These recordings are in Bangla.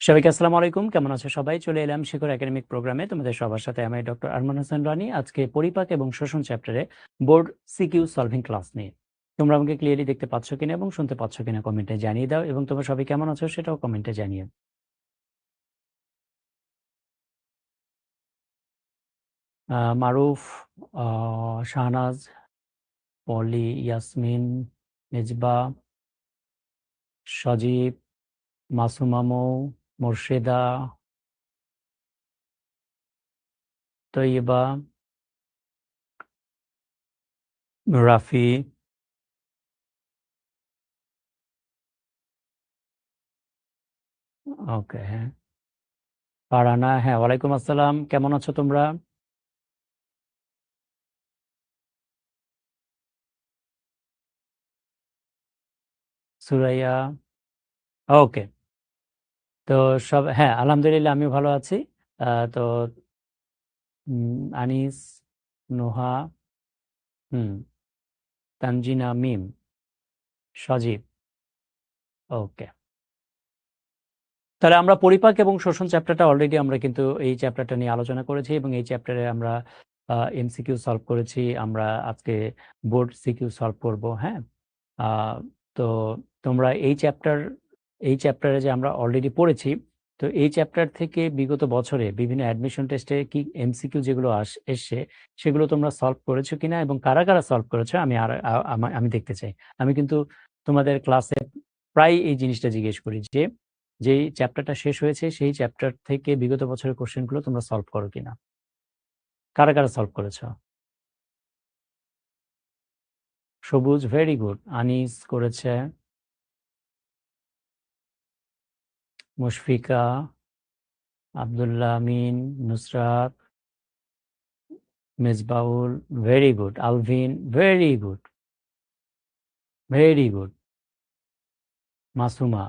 সবাইকে আসসালামু আলাইকুম। কেমন আছো সবাই? চলে এলাম শিখর একাডেমিক প্রোগ্রামে। তোমাদের সবার সাথে আমি ডক্টর আরমান হোসেন রানী। আজকে পরিপাক এবং শোষণ চ্যাপ্টারে বোর্ড সিকিউ সলভিং ক্লাস নিয়ে। তোমরা আমাকে ক্লিয়ারলি দেখতে পাচ্ছ কিনা এবং শুনতে পাচ্ছ কিনা কমেন্টে জানিয়ে দাও এবং তোমরা সবাই কেমন আছো সেটাও কমেন্টে জানিও। মারুফ, শাহনাজ, পলি, ইয়াসমিন, মেজবা, সজীব, মাসুমা মৌ, মোর্শেদা, তৈয়বা, রাফি, ওকে, হ্যাঁ, ফারহানা, হ্যাঁ, ওয়ালাইকুম আসসালাম। কেমন আছো তোমরা? সুরাইয়া, ওকে। তো হ্যাঁ, আলহামদুলিল্লাহ আমিও ভালো আছি। তো আনিস, নোহা, হুম, তানজিনা, মিম, সজীব, ওকে। তাহলে আমরা পরিপাক এবং শোষণ চ্যাপ্টারটা অলরেডি আমরা কিন্তু এই চ্যাপ্টারটা নিয়ে আলোচনা করেছি এবং এই চ্যাপ্টারে আমরা এমসিকিউ সলভ করেছি। আমরা আজকে বোর্ড সিকিউ সলভ করব, হ্যাঁ। আহ, তো তোমরা এই চ্যাপ্টারে যে আমরা অলরেডি পড়েছি, তো এই চ্যাপ্টার থেকে বিগত বছরে বিভিন্ন অ্যাডমিশন টেস্টে কি এমসিকিউ যেগুলো এসছে সেগুলো তোমরা সলভ করেছো কিনা এবং কারা কারা সলভ করেছো আমি দেখতে চাই। আমি কিন্তু তোমাদের ক্লাসে প্রায় এই জিনিসটা জিজ্ঞেস করি যে যেই চ্যাপ্টারটা শেষ হয়েছে সেই চ্যাপ্টার থেকে বিগত বছরের কোশ্চেনগুলো তোমরা সলভ করো কিনা, কারা কারা সলভ করেছো? সবুজ, ভেরি গুড। আনিস করেছে, Mushfika, Abdullah Amin, Nusrat, Mezbaul, very good. Alvin, very good, very good. Masuma,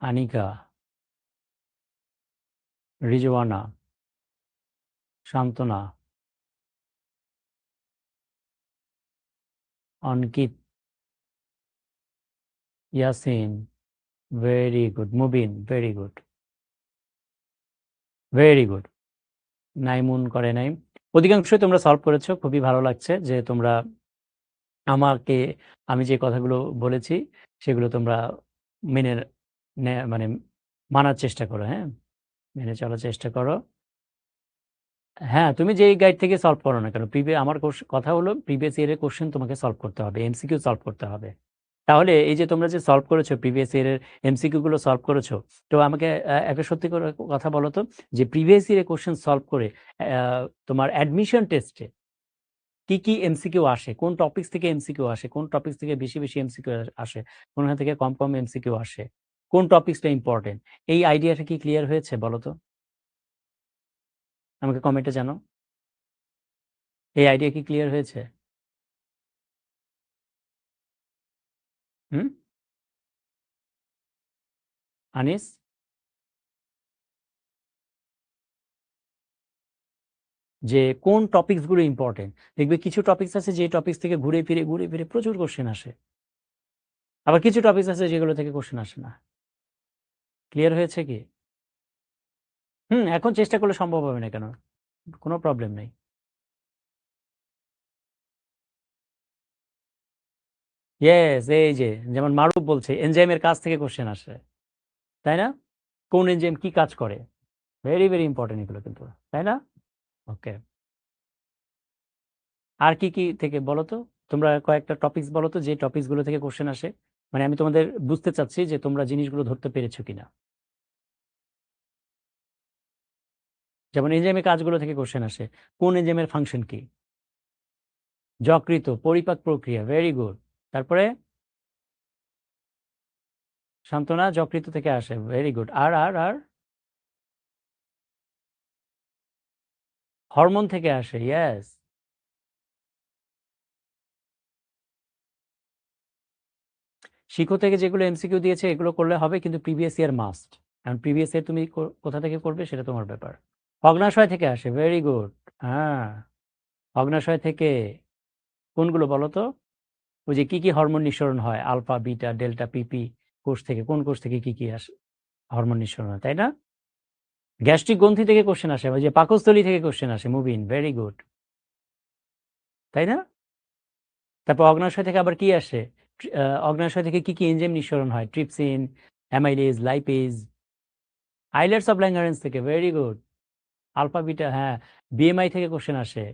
Anika, Rizwana, Shantona, Ankit, Yasin, very good. Mubin, very good, very good. Naimun করে নাই। অধিকাংশই তোমরা সলভ করেছো, খুবই ভালো লাগছে যে তোমরা আমাকে আমি যে কথাগুলো বলেছি সেগুলো তোমরা মেনে মানে মানার চেষ্টা করো, হ্যাঁ, মেনে চলার চেষ্টা করো। হ্যাঁ, তুমি যেই গাইড থেকে সলভ করো না কেন, আমার কথা হলো প্রিভিয়াস ইয়ারের কোশ্চেন তোমাকে সলভ করতে হবে, এমসিকিউ সলভ করতে হবে। তাহলে এই যে তোমরা যে সলভ করেছো প্রিভিয়াস ইয়ারের এমসিকিউ গুলো সলভ করেছো, তো আমাকে একটা সত্যি করে কথা বলো তো, যে প্রিভিয়াস ইয়ারের কোশ্চেন সলভ করে তোমার অ্যাডমিশন টেস্টে কি কি এমসিকিউ আসে, কোন টপিকস থেকে এমসিকিউ আসে, কোন টপিকস থেকে বেশি বেশি এমসিকিউ আসে, কোনখান থেকে কম কম এমসিকিউ আসে, কোন টপিকসটা ইম্পর্টেন্ট, এই আইডিয়াটা কি ক্লিয়ার হয়েছে বলো তো? আমাকে কমেন্টে জানো, এই আইডিয়া কি ক্লিয়ার হয়েছে? হুম, আনিস, যে কোন টপিকস গুলো ইম্পর্টেন্ট? দেখবে কিছু টপিকস আছে যে টপিকস থেকে ঘুরে ফিরে প্রচুর কোশ্চেন আসে, আবার কিছু টপিকস আছে যেগুলো থেকে কোশ্চেন আসে না। ক্লিয়ার হয়েছে কি? এখন চেষ্টা করলে সম্ভব হবে না কেন? কোনো প্রবলেম নেই। ইয়েস, এই যে যেমন মারুফ বলছে এনজাইমের কাজ থেকে কোশ্চেন আসে, তাই না? কোন এনজাইম কি কাজ করে, ভেরি ভেরি ইম্পর্টেন্ট এগুলো কিন্তু, তাই না? ওকে। আর কি কি থেকে বলো তো, তোমরা কয়েকটা টপিকস বলো তো যে টপিকস গুলো থেকে কোশ্চেন আসে, মানে আমি তোমাদের বুঝতে চাচ্ছি যে তোমরা জিনিসগুলো ধরতে পেরেছো কিনা। যেমন এনজাইমের কাজগুলো থেকে কোশ্চেন আসে, কোন এনজাইমের ফাংশন কি? যকৃত, পরিপাক প্রক্রিয়া, ভেরি গুড। তারপরে সান্ত্বনা যকৃত থেকে আসে, ভেরি গুড। আর আর আর হরমোন থেকে আসে, ইয়েস। শিখো থেকে যেগুলো এমসিকিউ দিয়েছে এগুলো করলে হবে, কিন্তু প্রিভিয়াস ইয়ার মাস্ট। এখন প্রিভিয়াস ইয়ার তুমি কোথা থেকে করবে সেটা তোমার ব্যাপার। অগ্নাশয় থেকে আসে, ভেরি গুড। হ্যাঁ, অগ্নাশয় থেকে কোনগুলো বলো তো? ওই যে কি কি হরমোন নিঃসরণ হয়, আলফা, বিটা, ডেল্টা, পিপি, কোষ থেকে, কোন কোষ থেকে কি আসে, হরমোন নিঃসরণ হয়, তাই না? গ্যাস্ট্রিক গ্রন্থি থেকে কোশ্চেন আসে, ওই যে পাকস্থলী থেকে কোশ্চেন আসে, মুভিন, ভেরি গুড, তাই না? তারপর অগ্নাশয় থেকে আবার কি আসে? অগ্নাশয় থেকে কি এনজাইম নিঃসরণ হয়? Trypsin, amylase, lipase, islets of Langerhans থেকে, ভেরি গুড, আলফা বিটা, হ্যাঁ। বিএমআই থেকে কোশ্চেন আসে,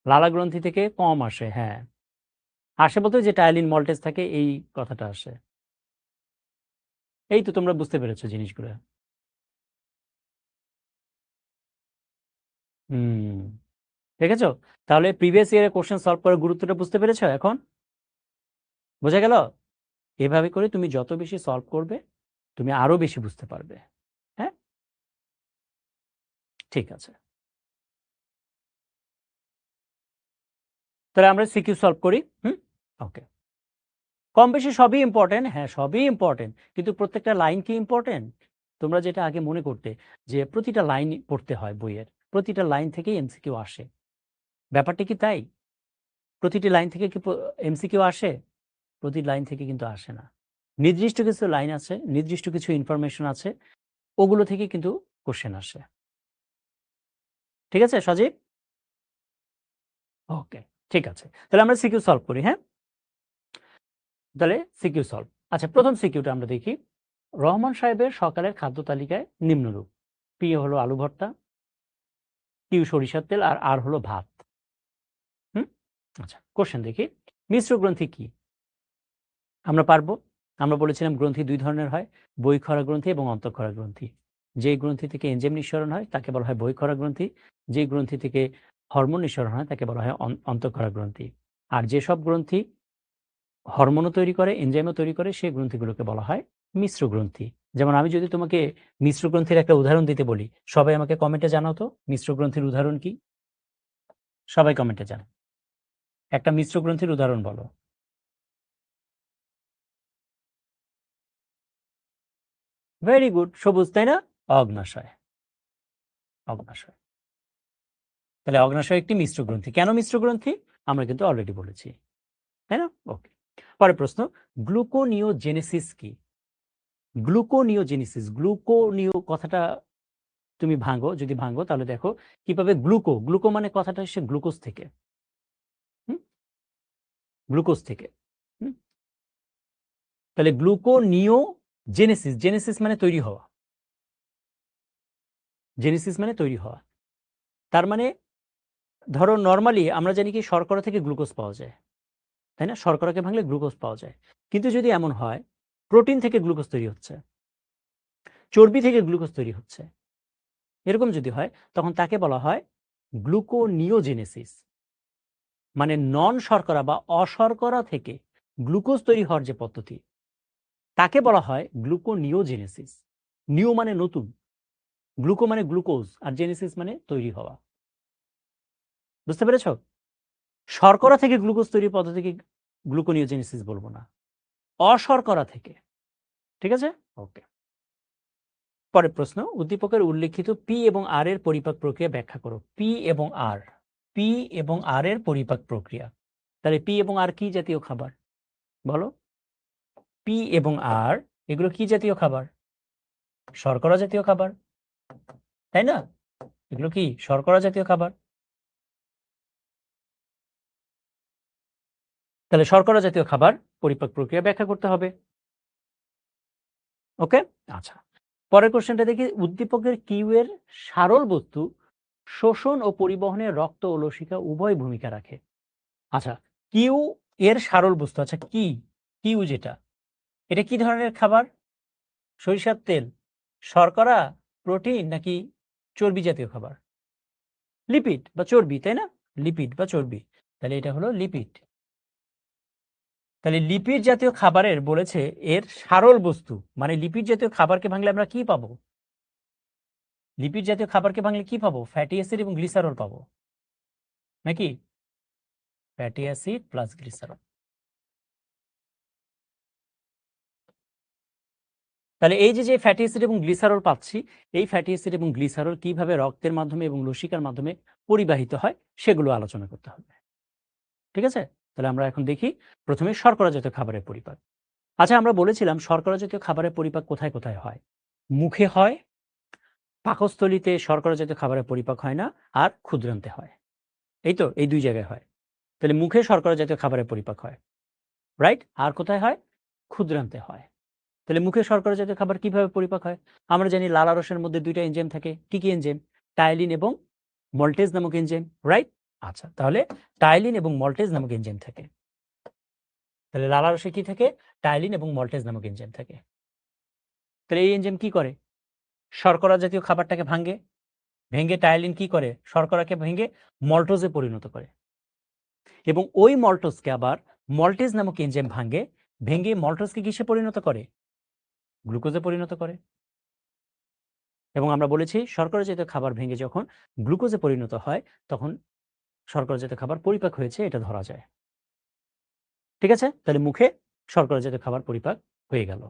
লালা গ্রন্থি থেকে কম আসে, হ্যাঁ। আসে বলতে যে টায়ালিন মল্টেজ থাকে, এই কথাটা আসে। এই তো তোমরা বুঝতে পেরেছো জিনিসগুলো। হুম, দেখেছো? তাহলে প্রিভিয়াস ইয়ারের কোশ্চেন সলভ করার গুরুত্বটা বুঝতে পেরেছো এখন? বোঝা গেল? এভাবে করে তুমি যত বেশি সলভ করবে, তুমি আরো বেশি বুঝতে পারবে। হ্যাঁ? ঠিক আছে। তাহলে আমরা সিকিউ সলভ করি। ওকে। কম বেশি সবই ইম্পর্টেন্ট, হ্যাঁ, সবই ইম্পর্টেন্ট। কিন্তু প্রত্যেকটা লাইন কি ইম্পর্টেন্ট? তোমরা যেটা আগে মনে করতে যে প্রতিটা লাইন পড়তে হয় বইয়ের। প্রতিটা লাইন থেকেই এমসিকিউ আসে। ব্যাপারটা কি তাই? প্রতিটি লাইন থেকে কি এমসিকিউ আসে? প্রতি লাইন থেকে কিন্তু আসে না। নির্দিষ্ট কিছু লাইন আছে, নির্দিষ্ট কিছু ইনফরমেশন আছে, ওগুলো থেকে কিন্তু কোশ্চেন আসে। ঠিক আছে সজীব? ওকে, ঠিক আছে। তাহলে আমরা সিকিউ সলভ করি, হ্যাঁ? তাহলে সিকিউ সলভ। আচ্ছা, প্রথম সিকিউটা আমরা দেখি। রহমান সাহেবের সকালের খাদ্য তালিকায় নিম্নরূপ: পি হলো আলু ভর্তা, কিউ সরিষার তেল, আর আর হলো ভাত। আচ্ছা, কোশ্চেন দেখি। মিশ্র গ্রন্থি কি? আমরা পারবো। আমরা বলেছিলাম গ্রন্থি দুই ধরনের হয়, বহিঃক্ষরা গ্রন্থি এবং অন্তঃক্ষরা গ্রন্থি। যে গ্রন্থি থেকে এনজাইম নিঃসরণ হয় তাকে বলা হয় বহিঃক্ষরা গ্রন্থি, যে গ্রন্থি থেকে হরমোন নিঃসরণ হয় তাকে বলা হয় অন্তঃক্ষরা গ্রন্থি। আর যেসব গ্রন্থি হরমোনও তৈরি করে, এনজাইমও তৈরি করে, সেই গ্রন্থিগুলোকে বলা হয় মিশ্র গ্রন্থি। যেমন আমি যদি তোমাকে মিশ্র গ্রন্থির একটা উদাহরণ দিতে বলি, সবাই আমাকে কমেন্টে জানাও তো মিশ্র গ্রন্থির উদাহরণ কি? সবাই কমেন্টে জানাও। একটা মিশ্র গ্রন্থির উদাহরণ বলো। ভেরি গুড, সবুজ, তাই না? অগ্নাশয়। অগ্নাশয়। তাহলে অগ্নাশয় একটি মিশ্র গ্রন্থি। কেন মিশ্র গ্রন্থি? আমরা কিন্তু অলরেডি বলেছি, তাই না? ওকে। পরের প্রশ্ন, গ্লুকোনিওজেনেসিস কি? গ্লুকোনিওজেনেসিস, গ্লুকোনিও কথাটা তুমি ভাঙো, যদি ভাঙো তাহলে দেখো কিভাবে গ্লুকো মানে কথাটা এসে গ্লুকোজ থেকে। হুম? গ্লুকোজ থেকে। হুম? তাহলে গ্লুকোনিওজেনেসিস, জেনেসিস মানে তৈরি হওয়া, জেনেসিস মানে তৈরি হওয়া। তার মানে ধরো নরমালি আমরা জানি কি শর্করা থেকে গ্লুকোজ পাওয়া যায়, তাই না? শর্করাকে ভাঙলে গ্লুকোজ পাওয়া যায়। কিন্তু যদি এমন হয় প্রোটিন থেকে গ্লুকোজ তৈরি হচ্ছে, চর্বি থেকে গ্লুকোজ তৈরি হচ্ছে, এরকম যদি হয় তখন তাকে বলা হয় গ্লুকোনিওজেনেসিস। মানে নন শর্করা বা অশর্করা থেকে গ্লুকোজ তৈরি হওয়ার যে পদ্ধতি, তাকে বলা হয় গ্লুকোনিওজেনেসিস। নিও মানে নতুন, গ্লুকো মানে গ্লুকোজ, আর জেনেসিস মানে তৈরি হওয়া। বুঝতে পেরেছো? শর্করা থেকে গ্লুকোজ তৈরির পদ্ধতিকে গ্লুকোনিওজেনেসিস বলবো না, অশর্করা থেকে। ঠিক আছে? ওকে। পরের প্রশ্ন, উদ্দীপকের উল্লেখিত পি এবং আর এর পরিপাক প্রক্রিয়া ব্যাখ্যা করো। পি এবং আর, পি এবং আর এর পরিপাক প্রক্রিয়া। তাহলে পি এবং আর কি জাতীয় খাবার বলো? পি এবং আর এগুলো কি জাতীয় খাবার? শর্করা জাতীয় খাবার, তাই না? এগুলো কি শর্করা জাতীয় খাবার? তাহলে শর্করা জাতীয় খাবার পরিপাক প্রক্রিয়া ব্যাখ্যা করতে হবে। ওকে। আচ্ছা, পরের কোশ্চেনটা দেখি। উদ্দীপকের কিউ এর সারল বস্তু শোষণ ও পরিবহনে রক্ত ও লসিকা উভয় ভূমিকা রাখে। আচ্ছা, কিউ এর সারল বস্তু, আচ্ছা কি কিউ যেটা, এটা কি ধরনের খাবার? সরিষার তেল, শর্করা, প্রোটিন নাকি চর্বি জাতীয় খাবার? লিপিড বা চর্বি, তাই না? লিপিড বা চর্বি। তাহলে এটা হলো লিপিড। তাহলে লিপিড জাতীয় খাবারের বলেছে এর সারল বস্তু, মানে লিপিড জাতীয় খাবারকে ভাঙলে আমরা কি পাবো? লিপিড জাতীয় খাবারকে ভাঙলে কি পাবো? ফ্যাটি অ্যাসিড এবং গ্লিসারল পাবো, নাকি? Fatty acid plus glycerol. তাহলে এই যে ফ্যাটি অ্যাসিড এবং গ্লিসারল পাচ্ছি, এই ফ্যাটি অ্যাসিড এবং গ্লিসারল কিভাবে রক্তের মাধ্যমে এবং লসিকার মাধ্যমে পরিবাহিত হয় সেগুলো আলোচনা করতে হবে। ঠিক আছে? তাহলে আমরা এখন দেখি প্রথমে শর্করা জাতীয় খাবারের পরিপাক। আচ্ছা, আমরা বলেছিলাম শর্করা জাতীয় খাবারের পরিপাক কোথায় কোথায় হয়? মুখে হয়, পাকস্থলীতে শর্করা জাতীয় খাবারের পরিপাক হয় না, আর ক্ষুদ্রান্তে হয়। এই তো, এই 2 জায়গায় হয়। তাহলে মুখে শর্করা জাতীয় খাবারের পরিপাক হয়, রাইট? আর কোথায় হয়? ক্ষুদ্রান্তে হয়। তাহলে মুখে শর্করা জাতীয় খাবার কিভাবে পরিপাক হয়? আমরা জানি লালারসের মধ্যে 2টা এনজাইম থাকে। কি, কি এনজাইম? টাইলিন এবং মল্টেজ নামক এনজাইম, রাইট? আচ্ছা, তাহলে টাইলিন এবং মল্টেজ নামক এনজাইম থাকে। তাহলে লালারসে কি থাকে? টাইলিন এবং মল্টেজ নামক এনজাইম থাকে। তাহলে এই এনজাইম কি করে? শর্করা জাতীয় খাবারটাকে ভাঙে। ভেঙে টাইলিন কি করে? শর্করাকে ভেঙে মল্টোজে পরিণত করে। এবং ওই মল্টোজকে আবার মল্টেজ নামক এনজাইম ভেঙে মল্টোজকে কিসে পরিণত করে? গ্লুকোজে পরিণত করে। এবং আমরা বলেছি শর্করা জাতীয় খাবার ভেঙে যখন গ্লুকোজে পরিণত হয় তখন শর্করা জাতীয় খাবার পরিপাক হয়েছে এটা ধরা যায়। ঠিক আছে? তাহলে মুখে শর্করা জাতীয় খাবার পরিপাক হয়ে গেল।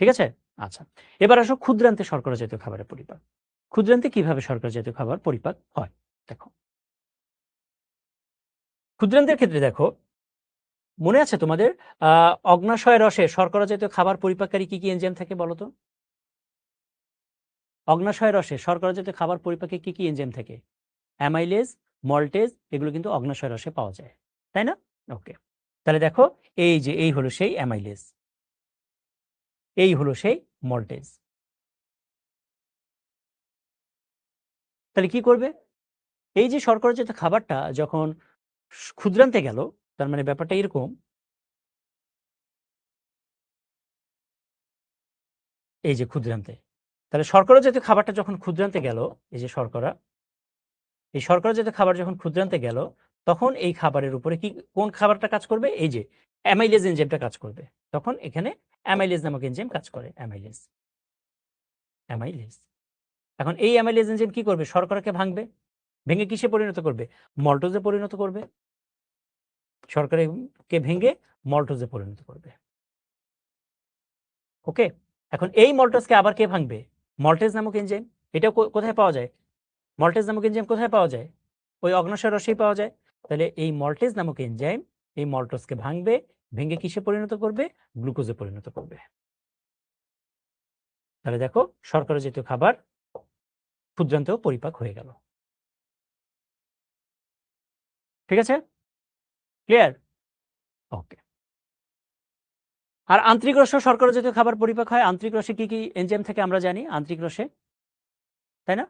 ঠিক আছে? আচ্ছা। এবার আসো ক্ষুদ্রান্তে শর্করা জাতীয় খাবারের পরিপাক। ক্ষুদ্রান্তে কিভাবে শর্করা জাতীয় খাবার পরিপাক হয়? দেখো। ক্ষুদ্রান্তের ক্ষেত্রে দেখো, মনে আছে তোমাদের অগ্ন্যাশয় রসে শর্করা জাতীয় খাবার পরিপাককারী কি, কি এনজাইম থাকে বলো তো? অগ্ন্যাশয় রসে শর্করা জাতীয় খাবার পরিপাকে কি, কি এনজাইম থাকে? অ্যামাইলেজ, মল্টেজ এগুলো কিন্তু অগ্ন্যাশয় রসে পাওয়া যায়। তাই না? ওকে। তাহলে দেখো, এই যে এই হলো সেই অ্যামাইলেজ। এই হলো সেই মল্টেজ। তাহলে কি করবে? এই যে শর্করা জাতীয় খাবারটা যখন ক্ষুদ্রান্তে গেল, তার মানে ব্যাপারটা এরকম, এই যে ক্ষুদ্রান্তে। তাহলে শর্করা জাতীয় খাবারটা যখন ক্ষুদ্রান্তে গেল, এই যে শর্করা, এই শর্করা জাতীয় খাবার যখন ক্ষুদ্রান্তে গেল, তখন এই খাবারের উপরে কি কোন খাবারটা কাজ করবে? এই যে অ্যামাইলেজ এনজাইমটা কাজ করবে। তখন এখানে অ্যামাইলেজ নামক এনজাইম কাজ করে। Amylase, amylase. এখন এই অ্যামাইলেজ এনজাইম কি করবে? শর্করাকে ভাঙবে। ভেঙে কিসে পরিণত করবে? মল্টোজে পরিণত করবে। শর্করাকে ভেঙে মল্টোজে পরিণত করবে। ওকে? এখন এই মল্টোজকে আবার কে ভাঙবে? মল্টেজ নামক এনজাইম। এটাও কোথায় পাওয়া যায়? মল্টেজ নামক এনজাইম কোথায় পাওয়া যায়? ওই অগ্ন্যাশয় রসেই পাওয়া যায়। তাহলে এই মল্টেজ নামক এনজাইম এই মল্টোজকে ভাঙবে, ভেঙে কিসে পরিণত করবে? গ্লুকোজে পরিণত করবে। তাহলে দেখো, শর্করা জাতীয় খাবার ক্ষুদ্রান্তেও পরিপাক হয়ে গেল। ঠিক আছে? ক্লিয়ার? ওকে। আর আন্তরিক রসেও শর্করা জাতীয় খাবার পরিপাক হয়। আন্তরিক রসে কি, কি এনজাইম থাকে আমরা জানি আন্তরিক রসে, তাই না?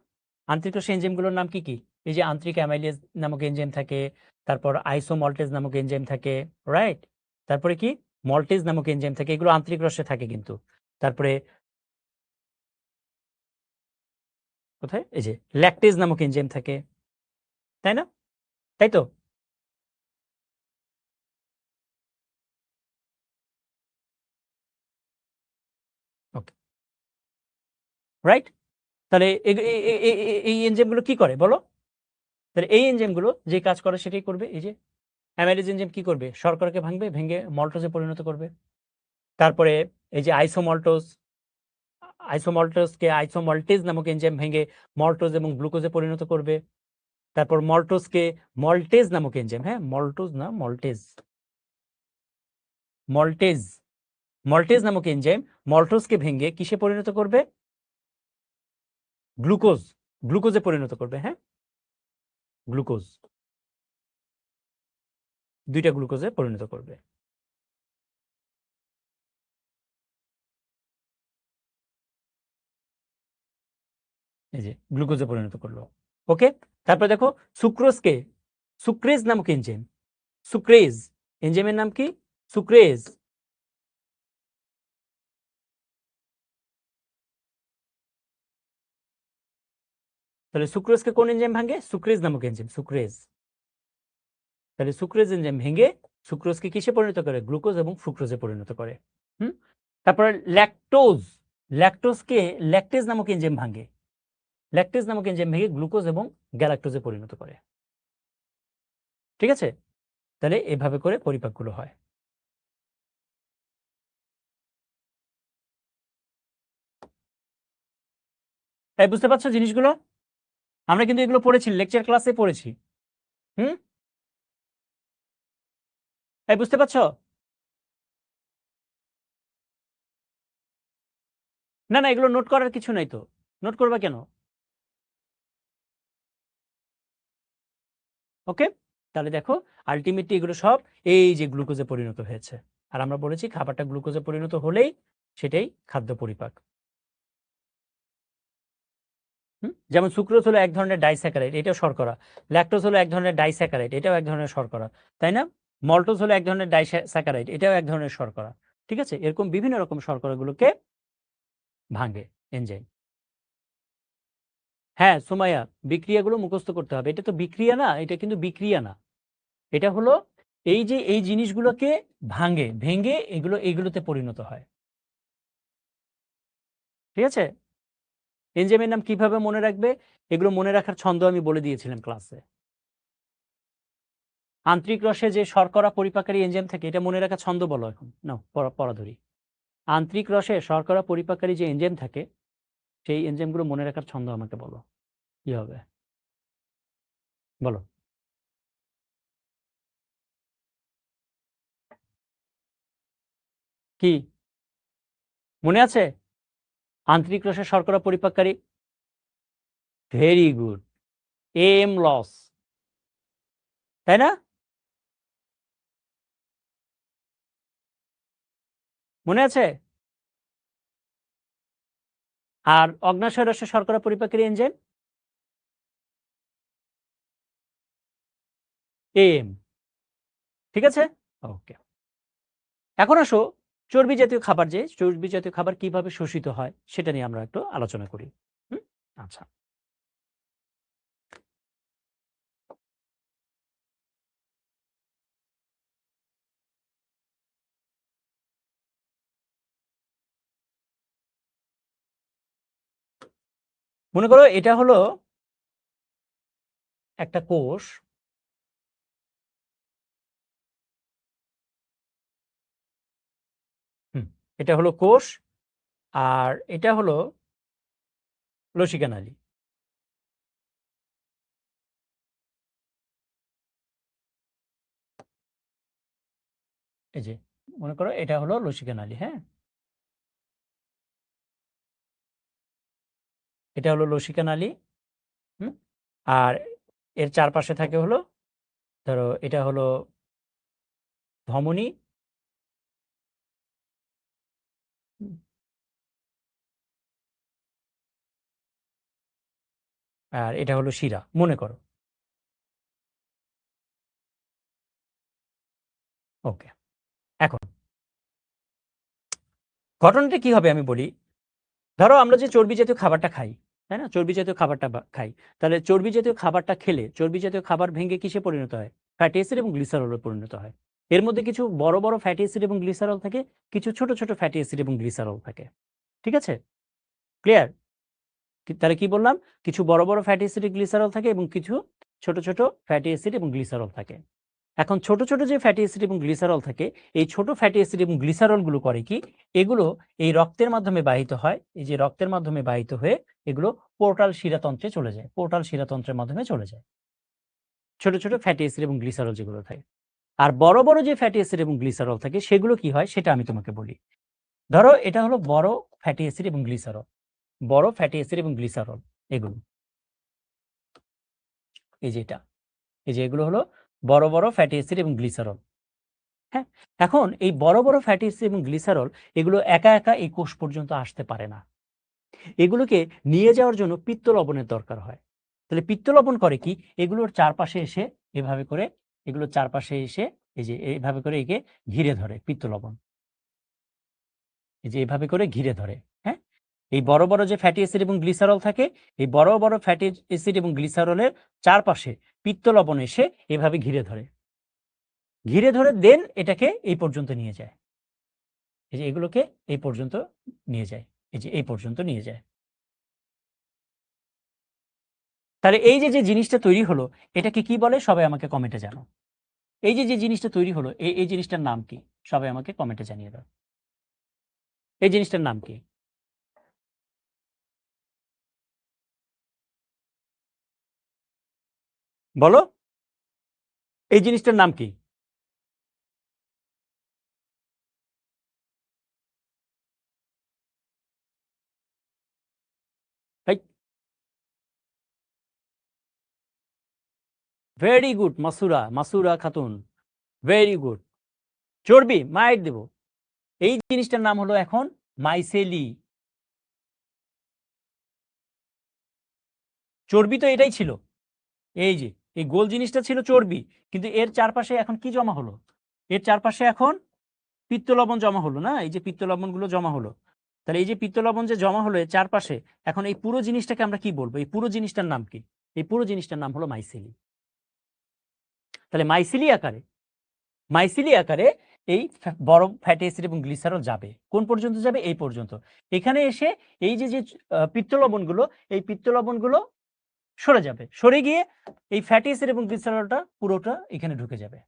আন্তরিক রসে এনজাইমগুলোর নাম কি, কি? এই যে আন্তরিক অ্যামাইলেজ নামক এনজাইম থাকে, তারপর আইসোমল্টেজ নামক এনজাইম থাকে, রাইট? তারপরে কি? মল্টেজ নামক এনজাইম থাকে। এগুলো আন্তরিক রসে থাকে কিন্তু। তারপরে কোথায়? এই যে ল্যাকটেজ নামক এনজাইম থাকে, তাই না? তাই তো? ওকে, রাইট? তাহলে এই এনজাইমগুলো কি করে বলো? তাহলে এই এনজাইমগুলো যে কাজ করে সেটাই করবে। এই যে অ্যামাইলেজ এনজাইম কি করবে? শর্করাকে ভাঙবে, ভেঙে মল্টোজে পরিণত করবে। তারপরে এই যে আইসোমল্টোজকে আইসোমল্টেজ নামক এনজাইম ভেঙে মল্টোজ এবং গ্লুকোজে পরিণত করবে। তারপর মল্টোজকে মল্টেজ নামক এনজাইম, হ্যাঁ, মল্টোজ না মল্টেজ, মল্টেজ, মল্টেজ নামক এনজাইম মল্টোজকে ভেঙে কিসে পরিণত করবে? গ্লুকোজ, গ্লুকোজে পরিণত করবে, হ্যাঁ, গ্লুকোজ, 2টা গ্লুকোজে পরিণত করবে। এই যে গ্লুকোজে পরিণত করলো। ওকে? তারপরে দেখো সুক্রোজকে সুক্রেজ নামক এনজাইম, সুক্রেজ এনজাইমের নাম কি? সুক্রেজ। তাহলে সুক্রোজকে কোন এনজাইম ভাঙে? সুক্রেজ নামক এনজাইম, সুক্রেজ। তাহলে সুক্রেজ এনজাইম ভেঙে সুক্রোজকে কিসে পরিণত করে? গ্লুকোজ এবং ফ্রুক্টোজে পরিণত করে। হুম? তারপরে ল্যাকটোজ, ল্যাকটোজকে ল্যাকটেজ নামক এনজাইম ভাঙে। ল্যাকটেজ নামক এনজাইম ভেঙে গ্লুকোজ এবং গ্যালাক্টোজে পরিণত করে। ঠিক আছে? তাহলে এভাবে করে পরিপাকগুলো হয়। তাই বুঝতে পারছো জিনিসগুলো? আমরা কিন্তু এগুলো পড়েছি, লেকচার ক্লাসে পড়েছি। হুম? তাই বুঝতে পারছো? না না এগুলো নোট করার কিছু নাই তো, নোট করবা কেন? ওকে, তাহলে দেখো আলটিমেটলি এগুলো সব এই যে গ্লুকোজে পরিণত হয়েছে, আর আমরা বলেছি খাবারটা গ্লুকোজে পরিণত হলেই সেটাই খাদ্য পরিপাক। যেমন সুক্রোজ হলো এক ধরনের ডাইস্যাকারাইড, এটাও শর্করা। ল্যাকটোজ হলো এক ধরনের ডাইস্যাকারাইড, এটাও এক ধরনের শর্করা, তাই না? মল্টোজ হলো এক ধরনের ডাইস্যাকারাইড, এটাও এক ধরনের শর্করা। ঠিক আছে, এরকম বিভিন্ন রকম শর্করাগুলোকে ভাঙে এনজাইম। হ্যাঁ সুমাইয়া, বিক্রিয়াগুলো মুখস্থ করতে হবে। এটা তো বিক্রিয়া না, এটা কিন্তু বিক্রিয়া না, এটা হলো এই যে এই জিনিসগুলোকে ভাঙে, ভেঙে এগুলোতে পরিণত হয়। ঠিক আছে, এনজাইমের নাম কিভাবে মনে রাখবে? এগুলো মনে রাখার ছন্দ আমি বলে দিয়েছিলাম ক্লাসে। আন্তরিক রসে যে শর্করা পরিপাকারী এনজাইম থাকে, এটা মনে রাখার ছন্দ বলো এখন, নাও পড়া ধরি। আন্তরিক রসে শর্করা পরিপাকারী যে এনজাইম থাকে, সেই এনজাইমগুলো মনে রাখার ছন্দ আমাকে বলো, কি হবে বলো। কি মনে আছে? আন্তরিক রসে শর্করা পরিপাককারী, ভেরি গুড, এম লস, তাই না? মনে আছে? আর অগ্নাশয় রসে শর্করা পরিপাককারী এনজাইম এম, ঠিক আছে। ওকে, এখন আসো চর্বি জাতীয় খাবার, যে চর্বি জাতীয় খাবার কিভাবে শোষিত হয় সেটা নিয়ে আমরা একটু আলোচনা করি। আচ্ছা, মনে করো এটা হলো একটা কোষ, এটা হলো কোষ, আর এটা হলো লসিকা নালী। এই যে মনে করো এটা হলো লসিকা নালী, হ্যাঁ, এটা হলো লসিকা নালী। আর এর চারপাশে থাকে হলো, ধরো এটা হলো ধমনী, আর এটা হলো শিরা, মনে করো। ওকে, এখন ঘটনাটা কি হবে আমি বলি। ধরো আমরা যে চর্বি জাতীয় খাবারটা খাই, তাই না, চর্বি জাতীয় খাবারটা খাই, তাহলে চর্বি জাতীয় খাবারটা খেলে চর্বি জাতীয় খাবার ভেঙে কিসে পরিণত হয়? ফ্যাটি অ্যাসিড এবং গ্লিসারলে পরিণত হয়। এর মধ্যে কিছু বড় বড় ফ্যাটি অ্যাসিড এবং গ্লিসারল থাকে, কিছু ছোট ছোট ফ্যাটি অ্যাসিড এবং গ্লিসারল থাকে। ঠিক আছে, ক্লিয়ার? তাহলে কি বললাম, কিছু বড় বড় ফ্যাটি অ্যাসিড গ্লিসারল থাকে এবং কিছু ছোট ছোট ফ্যাটি অ্যাসিড এবং গ্লিসারল থাকে। এখন ছোট ছোট যে ফ্যাটি অ্যাসিড এবং গ্লিসারল থাকে, এই ছোট ফ্যাটি অ্যাসিড এবং গ্লিসারলগুলো করে কি, এগুলো এই রক্তের মাধ্যমে বাহিত হয়, এই যে রক্তের মাধ্যমে বাহিত হয়ে এগুলো পোর্টাল শিরাতন্ত্রে চলে যায়, পোর্টাল শিরাতন্ত্রের মাধ্যমে চলে যায় ছোট ছোট ফ্যাটি অ্যাসিড এবং গ্লিসারল যেগুলো থাকে। আর বড় বড় যে ফ্যাটি অ্যাসিড এবং গ্লিসারল থাকে সেগুলো কি হয় সেটা আমি তোমাকে বলি। ধরো এটা হলো বড় ফ্যাটি অ্যাসিড এবং গ্লিসারল, বড় ফ্যাটি অ্যাসিড এবং গ্লিসারল এগুলো, এই যে এটা, এই যে এগুলো হলো বড় বড় ফ্যাটি অ্যাসিড এবং গ্লিসারল। হ্যাঁ, এখন এই বড় বড় ফ্যাটি অ্যাসিড এবং গ্লিসারল এগুলো একা একা এই কোষ পর্যন্ত আসতে পারে না, এগুলোকে নিয়ে যাওয়ার জন্য পিত্ত লবণের দরকার হয়। তাহলে পিত্ত লবণ করে কি, এগুলোর চারপাশে এসে এভাবে করে, এগুলোর চারপাশে এসে এই যে এইভাবে করে একে ঘিরে ধরে পিত্ত লবণ, এই যে এইভাবে করে ঘিরে ধরে। হ্যাঁ, এই বড় বড় যে ফ্যাটি অ্যাসিড এবং গ্লিসারল থাকে, এই বড় বড় ফ্যাটি অ্যাসিড এবং গ্লিসারলের চারপাশে পিত্ত লবণ এসে এভাবে ঘিরে ধরে, ঘিরে ধরে দেন এটাকে এই পর্যন্ত নিয়ে যায়, এই যে এগুলোকে এই পর্যন্ত নিয়ে যায়, এই যে এই পর্যন্ত নিয়ে যায়। তাহলে এই যে যে জিনিসটা তৈরি হলো, এটাকে কি বলে সবাই আমাকে কমেন্টে জানো। এই যে যে জিনিসটা তৈরি হলো, এই জিনিসটার নাম কি? সবাই আমাকে কমেন্টে জানিয়ে দাও। এই জিনিসটার নাম কি? বলো, এই জিনিসটার নাম কি? Very good Masura, Masura Khatun, very good. চর্বি মাইট দেব, এই জিনিসটার নাম হলো এখন মাইসেলি। চর্বি তো এটাই ছিল, এই যে এই গোল জিনিসটা ছিল চর্বি, কিন্তু এর চারপাশে এখন কি জমা হলো? এর চারপাশে এখন পিত্ত লবণ জমা হলো না, এই যে পিত্ত লবণগুলো জমা হলো। তাহলে এই যে পিত্ত লবণ যে জমা হলো এর চারপাশে, এখন এই পুরো জিনিসটাকে আমরা কি বলবো? এই পুরো জিনিসটার নাম কি? এই পুরো জিনিসটার নাম হলো মাইসেলি। তাহলে মাইসিলি আকারে এই বড় ফ্যাটি অ্যাসিড এবং গ্লিসারল যাবে কোন পর্যন্ত যাবে? এই পর্যন্ত। এখানে এসে এই যে পিত্ত লবণগুলো, এই পিত্ত লবণগুলো সরে যাবে, সরে গিয়ে এই ফ্যাটি অ্যাসিড এবং গ্লিসারলটা পুরোটা এখানে ঢুকে যাবে।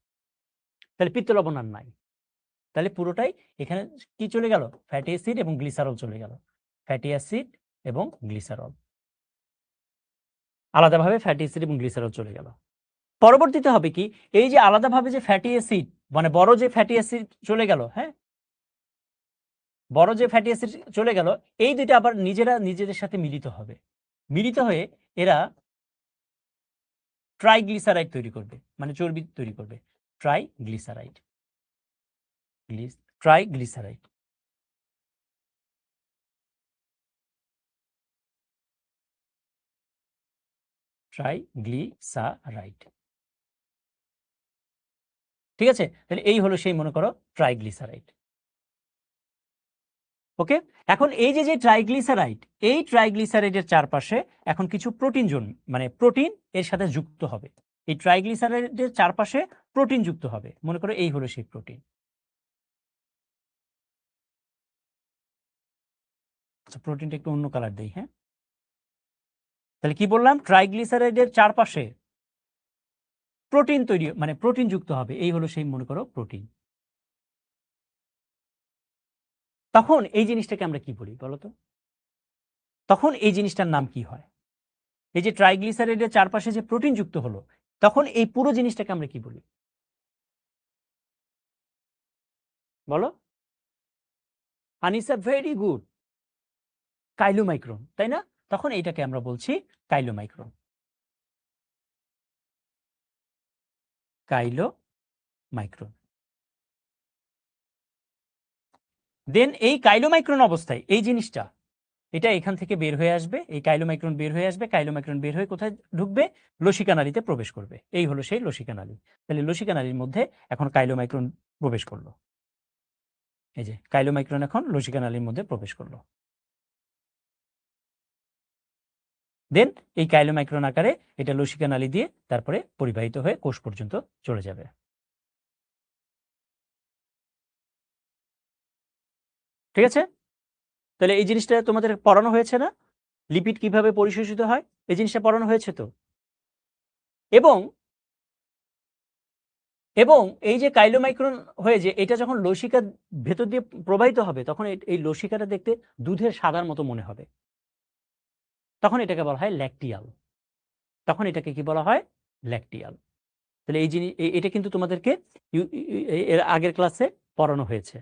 তাহলে পিত্ত লবণ আর নাই, তাহলে পুরোটাই এখানে কি চলে গেল? ফ্যাটি অ্যাসিড এবং গ্লিসারল চলে গেল। ফ্যাটি অ্যাসিড এবং গ্লিসারল আলাদাভাবে ফ্যাটি অ্যাসিড এবং গ্লিসারল চলে গেল। পরবর্তীতে হবে কি? এই যে আলাদাভাবে যে ফ্যাটি অ্যাসিড, মানে বড় যে ফ্যাটি অ্যাসিড চলে গেল, হ্যাঁ, বড় যে ফ্যাটি অ্যাসিড চলে গেল, এই দুইটা আবার নিজেদের সাথে মিলিত হবে। মিলিত হয়ে এরা ট্রাইগ্লিসারাইড তৈরি করবে, মানে চর্বি তৈরি করবে। Triglyceride, triglyceride. ট্রাইগ্লিসারাইড, ঠিক আছে? তাহলে এই হলো সেই, মনে করো, ট্রাইগ্লিসারাইড। ওকে, এখন এই যে ট্রাইগ্লিসারাইড, এই ট্রাইগ্লিসারাইডের চারপাশে এখন কিছু প্রোটিন মানে প্রোটিন এর সাথে যুক্ত হবে। এই ট্রাইগ্লিসারাইডের চারপাশে প্রোটিন যুক্ত হবে, মনে করো এই হলো সেই প্রোটিন। আচ্ছা, প্রোটিনটা একটু অন্য কালার দেই, হ্যাঁ। তাহলে কি বললাম? ট্রাইগ্লিসারাইডের চারপাশে প্রোটিন তৈরি, মানে প্রোটিন যুক্ত হবে, এই হলো সেই, মনে করো, প্রোটিন। তখন এই জিনিসটাকে আমরা কি বলি বলো তো? তখন এই জিনিসটার নাম কি হয়? এই যে ট্রাইগ্লিসারাইডের চারপাশে যে প্রোটিন যুক্ত হলো, তখন এই পুরো জিনিসটাকে আমরা কি বলি বলো? আনিসা, ভেরি গুড, কাইলোমাইক্রন, তাই না? তখন এইটাকে আমরা বলছি কাইলোমাইক্রন। কাইলোমাইক্রন। দেন এই কাইলোমাইক্রন অবস্থায় এই জিনিসটা, এটা এখান থেকে বের হয়ে আসবে, এই কাইলোমাইক্রন বের হয়ে আসবে, কাইলোমাইক্রন বের হয়ে কোথায় ঢুকবে? লসিকা নালীতে প্রবেশ করবে। এই হলো সেই লসিকা নালী। তাহলে লসিকা নালীর মধ্যে এখন কাইলোমাইক্রন প্রবেশ করলো। এই যে কাইলোমাইক্রন এখন লসিকা নালীর মধ্যে প্রবেশ করলো। দেন এই কাইলোমাইক্রন আকারে এটা লসিকা নালী দিয়ে তারপরে পরিবাহিত হয়ে কোষ পর্যন্ত চলে যাবে। ঠিক আছে? তাহলে এই জিনিসটা তোমাদের পড়ানো হয়েছে না? লিপিড কিভাবে পরিশোষিত হয়, এই জিনিসটা পড়ানো হয়েছে তো। এবং এবং এই যে কাইলোমাইক্রন হয়ে যে এটা যখন লসিকার ভেতর দিয়ে প্রবাহিত হবে, তখন এই লসিকাটা দেখতে দুধের সাদার মতো মনে হবে। তখন এটাকে বলা হয় ল্যাকটিয়াল। তখন এটাকে কি বলা হয়? ল্যাকটিয়াল। তাহলে এই জিনিস, এটা কিন্তু তোমাদেরকে এর আগের ক্লাসে পড়ানো হয়েছে,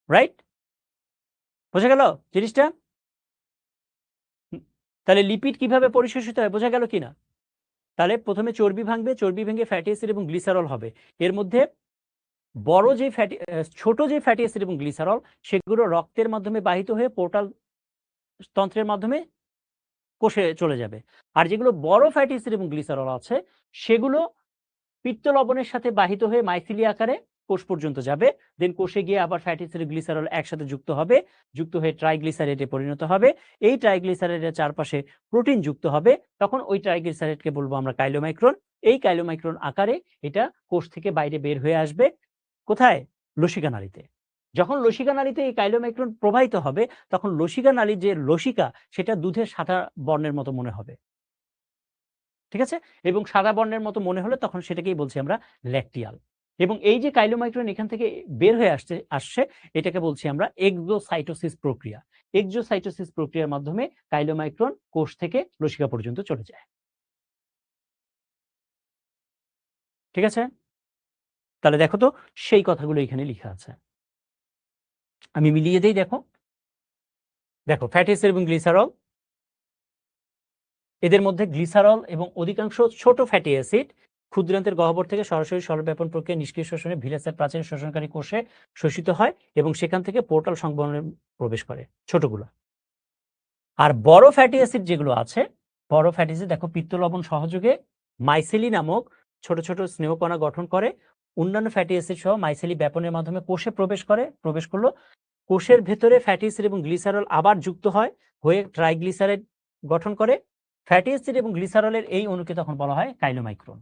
রাইট? বোঝা গেল জিনিসটা? তাহলে লিপিড কিভাবে পরিশোষিত হয় বোঝা গেল কিনা? তাহলে প্রথমে চর্বি ভাঙবে, চর্বি ভেঙে ফ্যাটি অ্যাসিড এবং গ্লিসারল হবে। এর মধ্যে বড় যে ছোট যে ফ্যাটি অ্যাসিড এবং গ্লিসারল, সেগুলো রক্তের মাধ্যমে বাহিত হয়ে পোর্টাল তন্ত্রের মাধ্যমে কোষে চলে যাবে। আর যেগুলো বড় ফ্যাটি অ্যাসিড এবং গ্লিসারল আছে, সেগুলো পিত্ত লবণের সাথে বাহিত হয়ে মাইসিলি আকারে কোষ পর্যন্ত যাবে। দেন কোষে গিয়ে আবার ফ্যাটি অ্যাসিড গ্লিসারল একসাথে যুক্ত হবে, যুক্ত হয়ে ট্রাইগ্লিসারাইডে পরিণত হবে। এই ট্রাইগ্লিসারাইডের চারপাশে প্রোটিন যুক্ত হবে, তখন ওই ট্রাইগ্লিসারাইডকে বলবো আমরা কাইলোমাইক্রন। এই কাইলোমাইক্রন আকারে এটা কোষ থেকে বাইরে বের হয়ে আসবে, কোথায়? লসিকা নালীতে। যখন লসিকা নালীতে এই কাইলোমাইক্রন প্রবাহিত হবে, তখন লসিকা নালীর যে লসিকা, সেটা দুধের সাদা বর্ণের মতো মনে হবে। ঠিক আছে? এবং সাদা বর্ণের মতো মনে হলে তখন সেটাকেই বলছি আমরা ল্যাকটিয়াল। এবং এই যে কাইলোমাইক্রন এখান থেকে বের হয়ে আসছে, এটাকে বলছি আমরা এক্সোসাইটোসিস প্রক্রিয়া। এক্সোসাইটোসিস প্রক্রিয়ার মাধ্যমে কাইলোমাইক্রন কোষ থেকে লসিকা পর্যন্ত চলে যায়। ঠিক আছে? তাহলে দেখো তো সেই কথাগুলো এখানে লিখা আছে। আমি মিলিয়ে দেই, দেখো। দেখো ফ্যাটি অ্যাসিড এবং গ্লিসারল এদের মধ্যে গ্লিসারল এবং অধিকাংশ ছোট ফ্যাটি অ্যাসিড ক্ষুদ্রান্তের গহ্বর থেকে সরাসরি সরলব্যাপন প্রক্রিয়া নিষ্ক্রিয় শোষণে ভিলাসের প্রাচীন শোষণকারী কোষে শোষিত হয় এবং সেখান থেকে পোর্টাল সংবহনে প্রবেশ করে ছোটগুলো। আর বড় ফ্যাটি অ্যাসিড যেগুলো আছে, বড় ফ্যাটি অ্যাসিড দেখো পিত্ত লবণ সহযোগে মাইসেলি নামক ছোট ছোট স্নেহকণা গঠন করে। অন্যান্য ফ্যাটি অ্যাসিড সহ মাইসেলি ব্যাপনের মাধ্যমে কোষে প্রবেশ করলো। কোষের ভেতরে ফ্যাটি অ্যাসিড এবং গ্লিসারল আবার যুক্ত হয়ে ট্রাইগ্লিসারাইড গঠন করে। ফ্যাটি অ্যাসিড এবং গ্লিসারলের এই অণুকে তখন বলা হয় কাইলোমাইক্রন।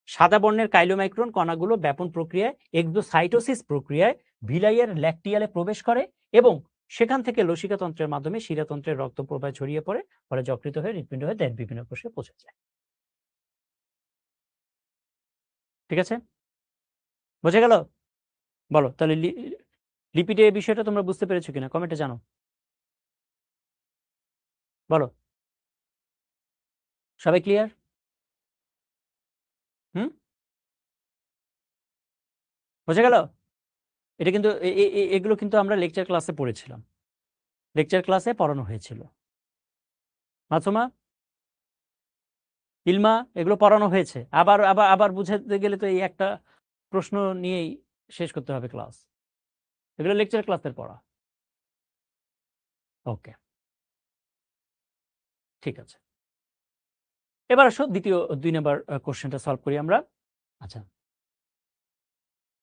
সাদা বর্ণের কাইলোমাইক্রন কণাগুলো ব্যাপন প্রক্রিয়ায় এক্সোসাইটোসিস প্রক্রিয়ায় ভিলাইয়ের ল্যাকটিয়ালে প্রবেশ করে এবং সেখান থেকে লসিকাতন্ত্রের মাধ্যমে শিরাতন্ত্রের রক্ত প্রবাহ ছড়িয়ে পড়ে, ফলে যকৃত হয়ে হৃৎপিণ্ড হয়ে দেহ বিভিন্ন কোষে পৌঁছে যায়। ঠিক আছে, বোঝা গেল? বলো তাহলে লিপিডের বিষয়টা তোমরা বুঝতে পেরেছো কিনা, কমেন্টে জানো। বলো, সবাই ক্লিয়ার? হুম, বোঝা গেল? এটা কিন্তু এগুলো কিন্তু আমরা লেকচার ক্লাসে পড়েছিলাম, লেকচার ক্লাসে পড়ানো হয়েছিল। মাসুমা, ইলমা, এগুলো পড়ানো হয়েছে। আবার আবার আবার বুঝাতে গেলে তো এই একটা প্রশ্ন নিয়েই শেষ করতে হবে ক্লাস। এগুলো লেকচার ক্লাসের পড়া। ওকে, ঠিক আছে। এবার আসো দ্বিতীয় 2 নাম্বার কোশ্চেনটা সলভ করি আমরা। আচ্ছা,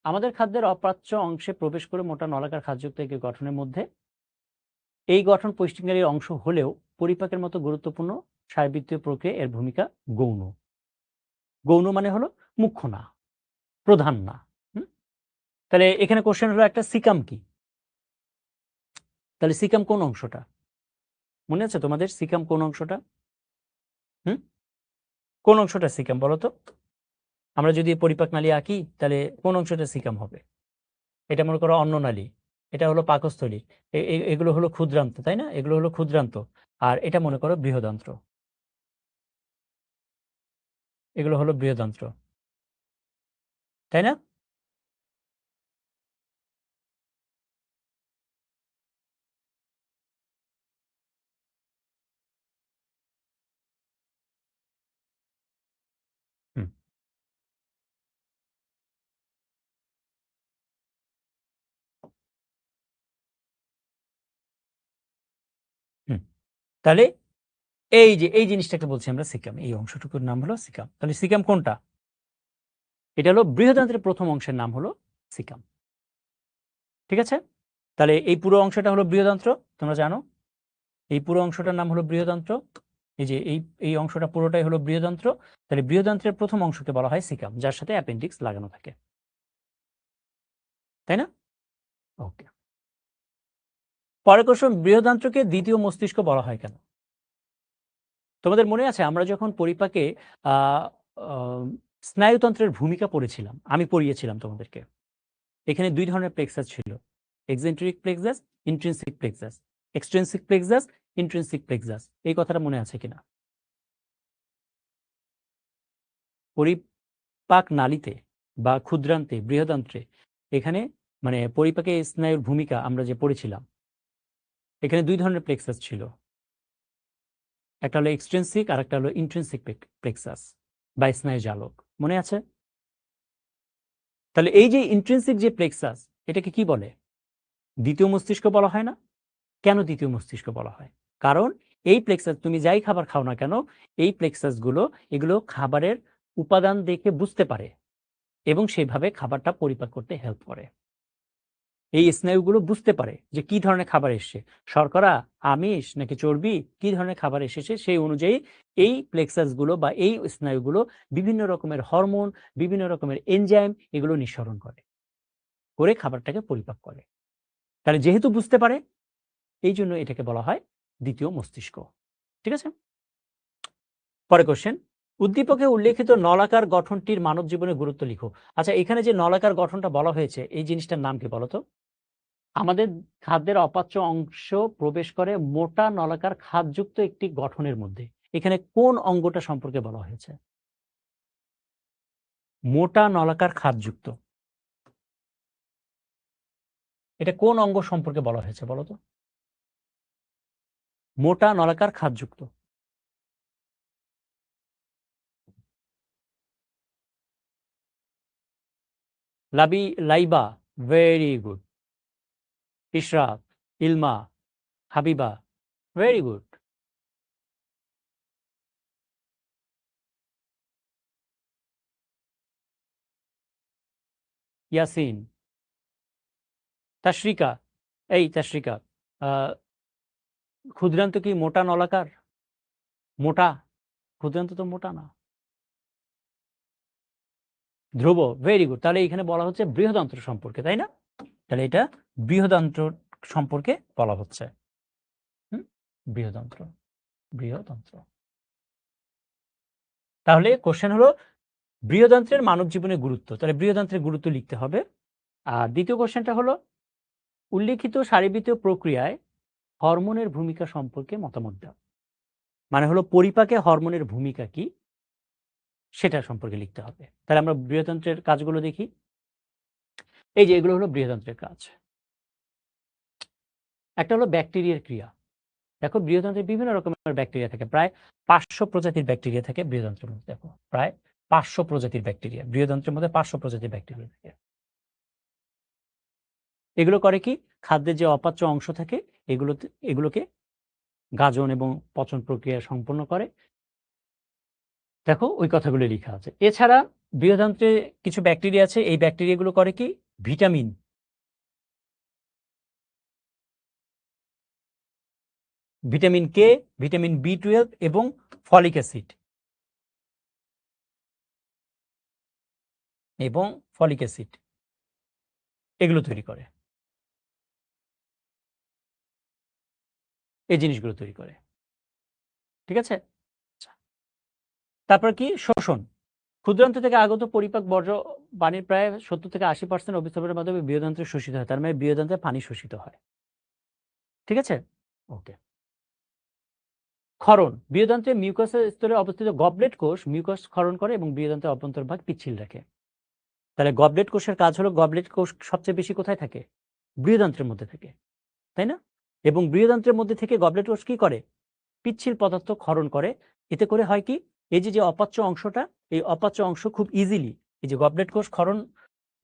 আমাদের খাদ্যের অপাচ্য অংশে প্রবেশ করে মোটা নলাকার খাদ্যযুক্ত একটি গঠনের মধ্যে এই গঠন পুষ্টিকারীর অংশ হলেও পরিপাকের মতো গুরুত্বপূর্ণ শারীরবৃত্তীয় প্রক্রিয়া এর ভূমিকা গৌণ। গৌণ মানে হলো মুখ্য না, প্রধান না। তাহলে এখানে কোশ্চেন হলো একটা সিকাম কি? তাহলে সিকাম কোন অংশটা মনে আছে তোমাদের? সিকাম কোন অংশটা? কোন অংশটা সিকাম বলো তো? আমরা যদি পরিপাক নালী আঁকি তাহলে কোন অংশটা সিকাম হবে? এটা মনে করো অন্ননালী, এটা হলো পাকস্থলী, এগুলো হলো ক্ষুদ্রান্ত, তাই না? এগুলো হলো ক্ষুদ্রান্ত। আর এটা মনে করো বৃহদান্ত্র, এগুলো হলো বৃহদান্ত্র, তাই না? হুম, হুম। তাহলে এই জিনিসটাকে বলছি আমরা সিকাম, এই অংশটুকুর নাম হলো সিকাম। তাহলে সিকাম কোনটা? এটা হলো বৃহদান্ত্রের প্রথম অংশের নাম হলো সিকাম। ঠিক আছে, তাহলে এই পুরো অংশটা হলো বৃহদান্ত্র, তোমরা জানো এই পুরো অংশটার নাম হলো বৃহদান্ত্র। এই যে এই অংশটা পুরোটাই হলো বৃহদান্ত্র। তাহলে বৃহদান্ত্রের প্রথম অংশকে বলা হয় সিকাম, যার সাথে অ্যাপেন্ডিক্স লাগানো থাকে, তাই না? ওকে, পরের কোশ্চেন, বৃহদান্ত্রকে দ্বিতীয় মস্তিষ্ক বলা হয় কেন? তোমাদের মনে আছে আমরা যখন পরিপাকে আহ, আহ, স্নায়ুতন্ত্রের ভূমিকা পড়েছিলাম, আমি পড়িয়েছিলাম তোমাদেরকে। এখানে 2 ধরনের প্লেক্সাস ছিল, eccentric plexus, intrinsic plexus. Extrinsic plexus, intrinsic plexus, এই কথাটা মনে আছে কিনা? পরিপাক নালীতে বা ক্ষুদ্রান্তে, বৃহদান্ত্রে, এখানে মানে পরিপাকে স্নায়ুর ভূমিকা আমরা যে পড়েছিলাম, এখানে 2 ধরনের প্লেক্সাস ছিল, একটা হলো এক্সট্রিনসিক আর একটা হলো ইন্ট্রিনসিক প্লেক্সাস বা স্নায়ু জালক, মনে আছে? তাহলে এই যে ইন্ট্রিনসিক যে প্লেক্সাস, এটাকে কি বলে? দ্বিতীয় মস্তিষ্ক বলা হয় না? কেন দ্বিতীয় মস্তিষ্ক বলা হয়? কারণ এই প্লেক্সাস, তুমি যাই খাবার খাও না কেন, এই প্লেক্সাসগুলো এগুলো খাবারের উপাদান দেখে বুঝতে পারে এবং সেভাবে খাবারটা পরিপাক করতে হেল্প করে। এই স্নায়ুগুলো বুঝতে পারে যে কি ধরনের খাবার এসছে, শর্করা, আমিষ নাকি চর্বি, কি ধরনের খাবার এসেছে, সেই অনুযায়ী এই প্লেক্সাসগুলো বা এই স্নায়ুগুলো বিভিন্ন রকমের হরমোন, বিভিন্ন রকমের এনজাইম এগুলো নিঃসরণ করে খাবারটাকে পরিপাক করে। তাহলে যেহেতু বুঝতে পারে, এই জন্য এটাকে বলা হয় দ্বিতীয় মস্তিষ্ক। ঠিক আছে, পরে কোশ্চেন, উদ্দীপকে উল্লেখিত নলাকার গঠনটির মানব জীবনে গুরুত্ব লিখো। আচ্ছা, এখানে যে নলাকার গঠনটা বলা হয়েছে, এই জিনিসটার নাম কি বলতো? আমাদের খাদ্যের অপাচ্য অংশ প্রবেশ করে মোটা নলাকার খাদযুক্ত একটি গঠনের মধ্যে। এখানে কোন অঙ্গটা সম্পর্কে বলা হয়েছে? মোটা নলাকার খাদযুক্ত, এটা কোন অঙ্গ সম্পর্কে বলা হয়েছে বলো তো? মোটা নলাকার খাদযুক্ত, লাইবা, ভেরি গুড। ইশরাক, ইলমা, হাবিবা, ভেরি গুড। ইয়াসিন, তাশরিকা, এই তাশরিকা, ক্ষুদ্রান্ত কি মোটা নলাকার? মোটা, ক্ষুদ্রান্ত তো মোটা না। ধ্রুব, ভেরি গুড। তাহলে এখানে বলা হচ্ছে বৃহদন্ত্র সম্পর্কে, তাই না? তাহলে এটা বৃহদন্ত্র সম্পর্কে বলা হচ্ছে। বৃহদন্ত্র, বৃহদন্ত্র। তাহলে কোশ্চেন হলো বৃহদন্ত্রের মানব জীবনে গুরুত্ব। তাহলে বৃহদন্ত্রের গুরুত্ব লিখতে হবে। আর দ্বিতীয় কোশ্চেনটা হলো উল্লেখিত সারিবৃত্তীয় প্রক্রিয়ায় হরমোনের ভূমিকা সম্পর্কে মতামত দাও। মানে হলো পরিপাকে হরমোনের ভূমিকা কি সেটা সম্পর্কে লিখতে হবে। তাহলে আমরা বৃহদন্ত্রের কাজগুলো দেখি। এই যে এগুলো হলো বৃহদন্ত্রের কাজ। একটা হলো ব্যাকটেরিয়ার ক্রিয়া। দেখো বৃহদন্ত্রে বিভিন্ন রকমের ব্যাকটেরিয়া থাকে, প্রায় 500 প্রজাতির ব্যাকটেরিয়া থাকে বৃহদন্ত্রের মধ্যে। দেখো প্রায় 500 প্রজাতির ব্যাকটেরিয়া, বৃহদন্ত্রের মধ্যে 500 প্রজাতির ব্যাকটেরিয়া থাকে। এগুলো করে কি, খাদ্যের যে অপাচ্য অংশ থাকে এগুলোকে গাজন এবং পচন প্রক্রিয়া সম্পন্ন করে। দেখো ওই কথাগুলো লেখা আছে। এছাড়া বৃহদন্ত্রে কিছু ব্যাকটেরিয়া আছে, এই ব্যাকটেরিয়াগুলো করে কি ভিটামিন, ভিটামিন কে, ভিটামিন বি12 এবং ফলিক অ্যাসিড এগুলো তৈরি করে, এই জিনিসগুলো তৈরি করে। ঠিক আছে। তারপর কি শোষণ, ক্ষুদ্রান্ত থেকে আগত পরিপাক বর্জ্য পানির প্রায় 70 থেকে 80% অভিস্রাবণের মাধ্যমে বৃহদন্ত্রে শোষিত হয়। তার মানে বৃহদন্ত্রে পানি শোষিত হয়। ঠিক আছে, ওকে। ক্ষরণ, বৃহদন্ত্রের মিউকাসের স্তরে অবস্থিত গবলেট কোষ মিউকাস ক্ষরণ করে এবং বৃহদন্ত্রের অভ্যন্তরভাগ পিচ্ছিল রাখে। তাহলে গবলেট কোষের কাজ হলো, গবলেট কোষ সবচেয়ে বেশি কোথায় থাকে? বৃহদন্ত্রের মধ্যে থাকে, তাই না? এবং বৃহদন্ত্রের মধ্যে থেকে গবলেট কোষ কি করে? পিচ্ছিল পদার্থ ক্ষরণ করে। এতে করে হয় কি, এই যে অপাচ্য অংশটা, এই অপাচ্য অংশ খুব ইজিলি, এই যে গবলেট কোষ ক্ষরণ,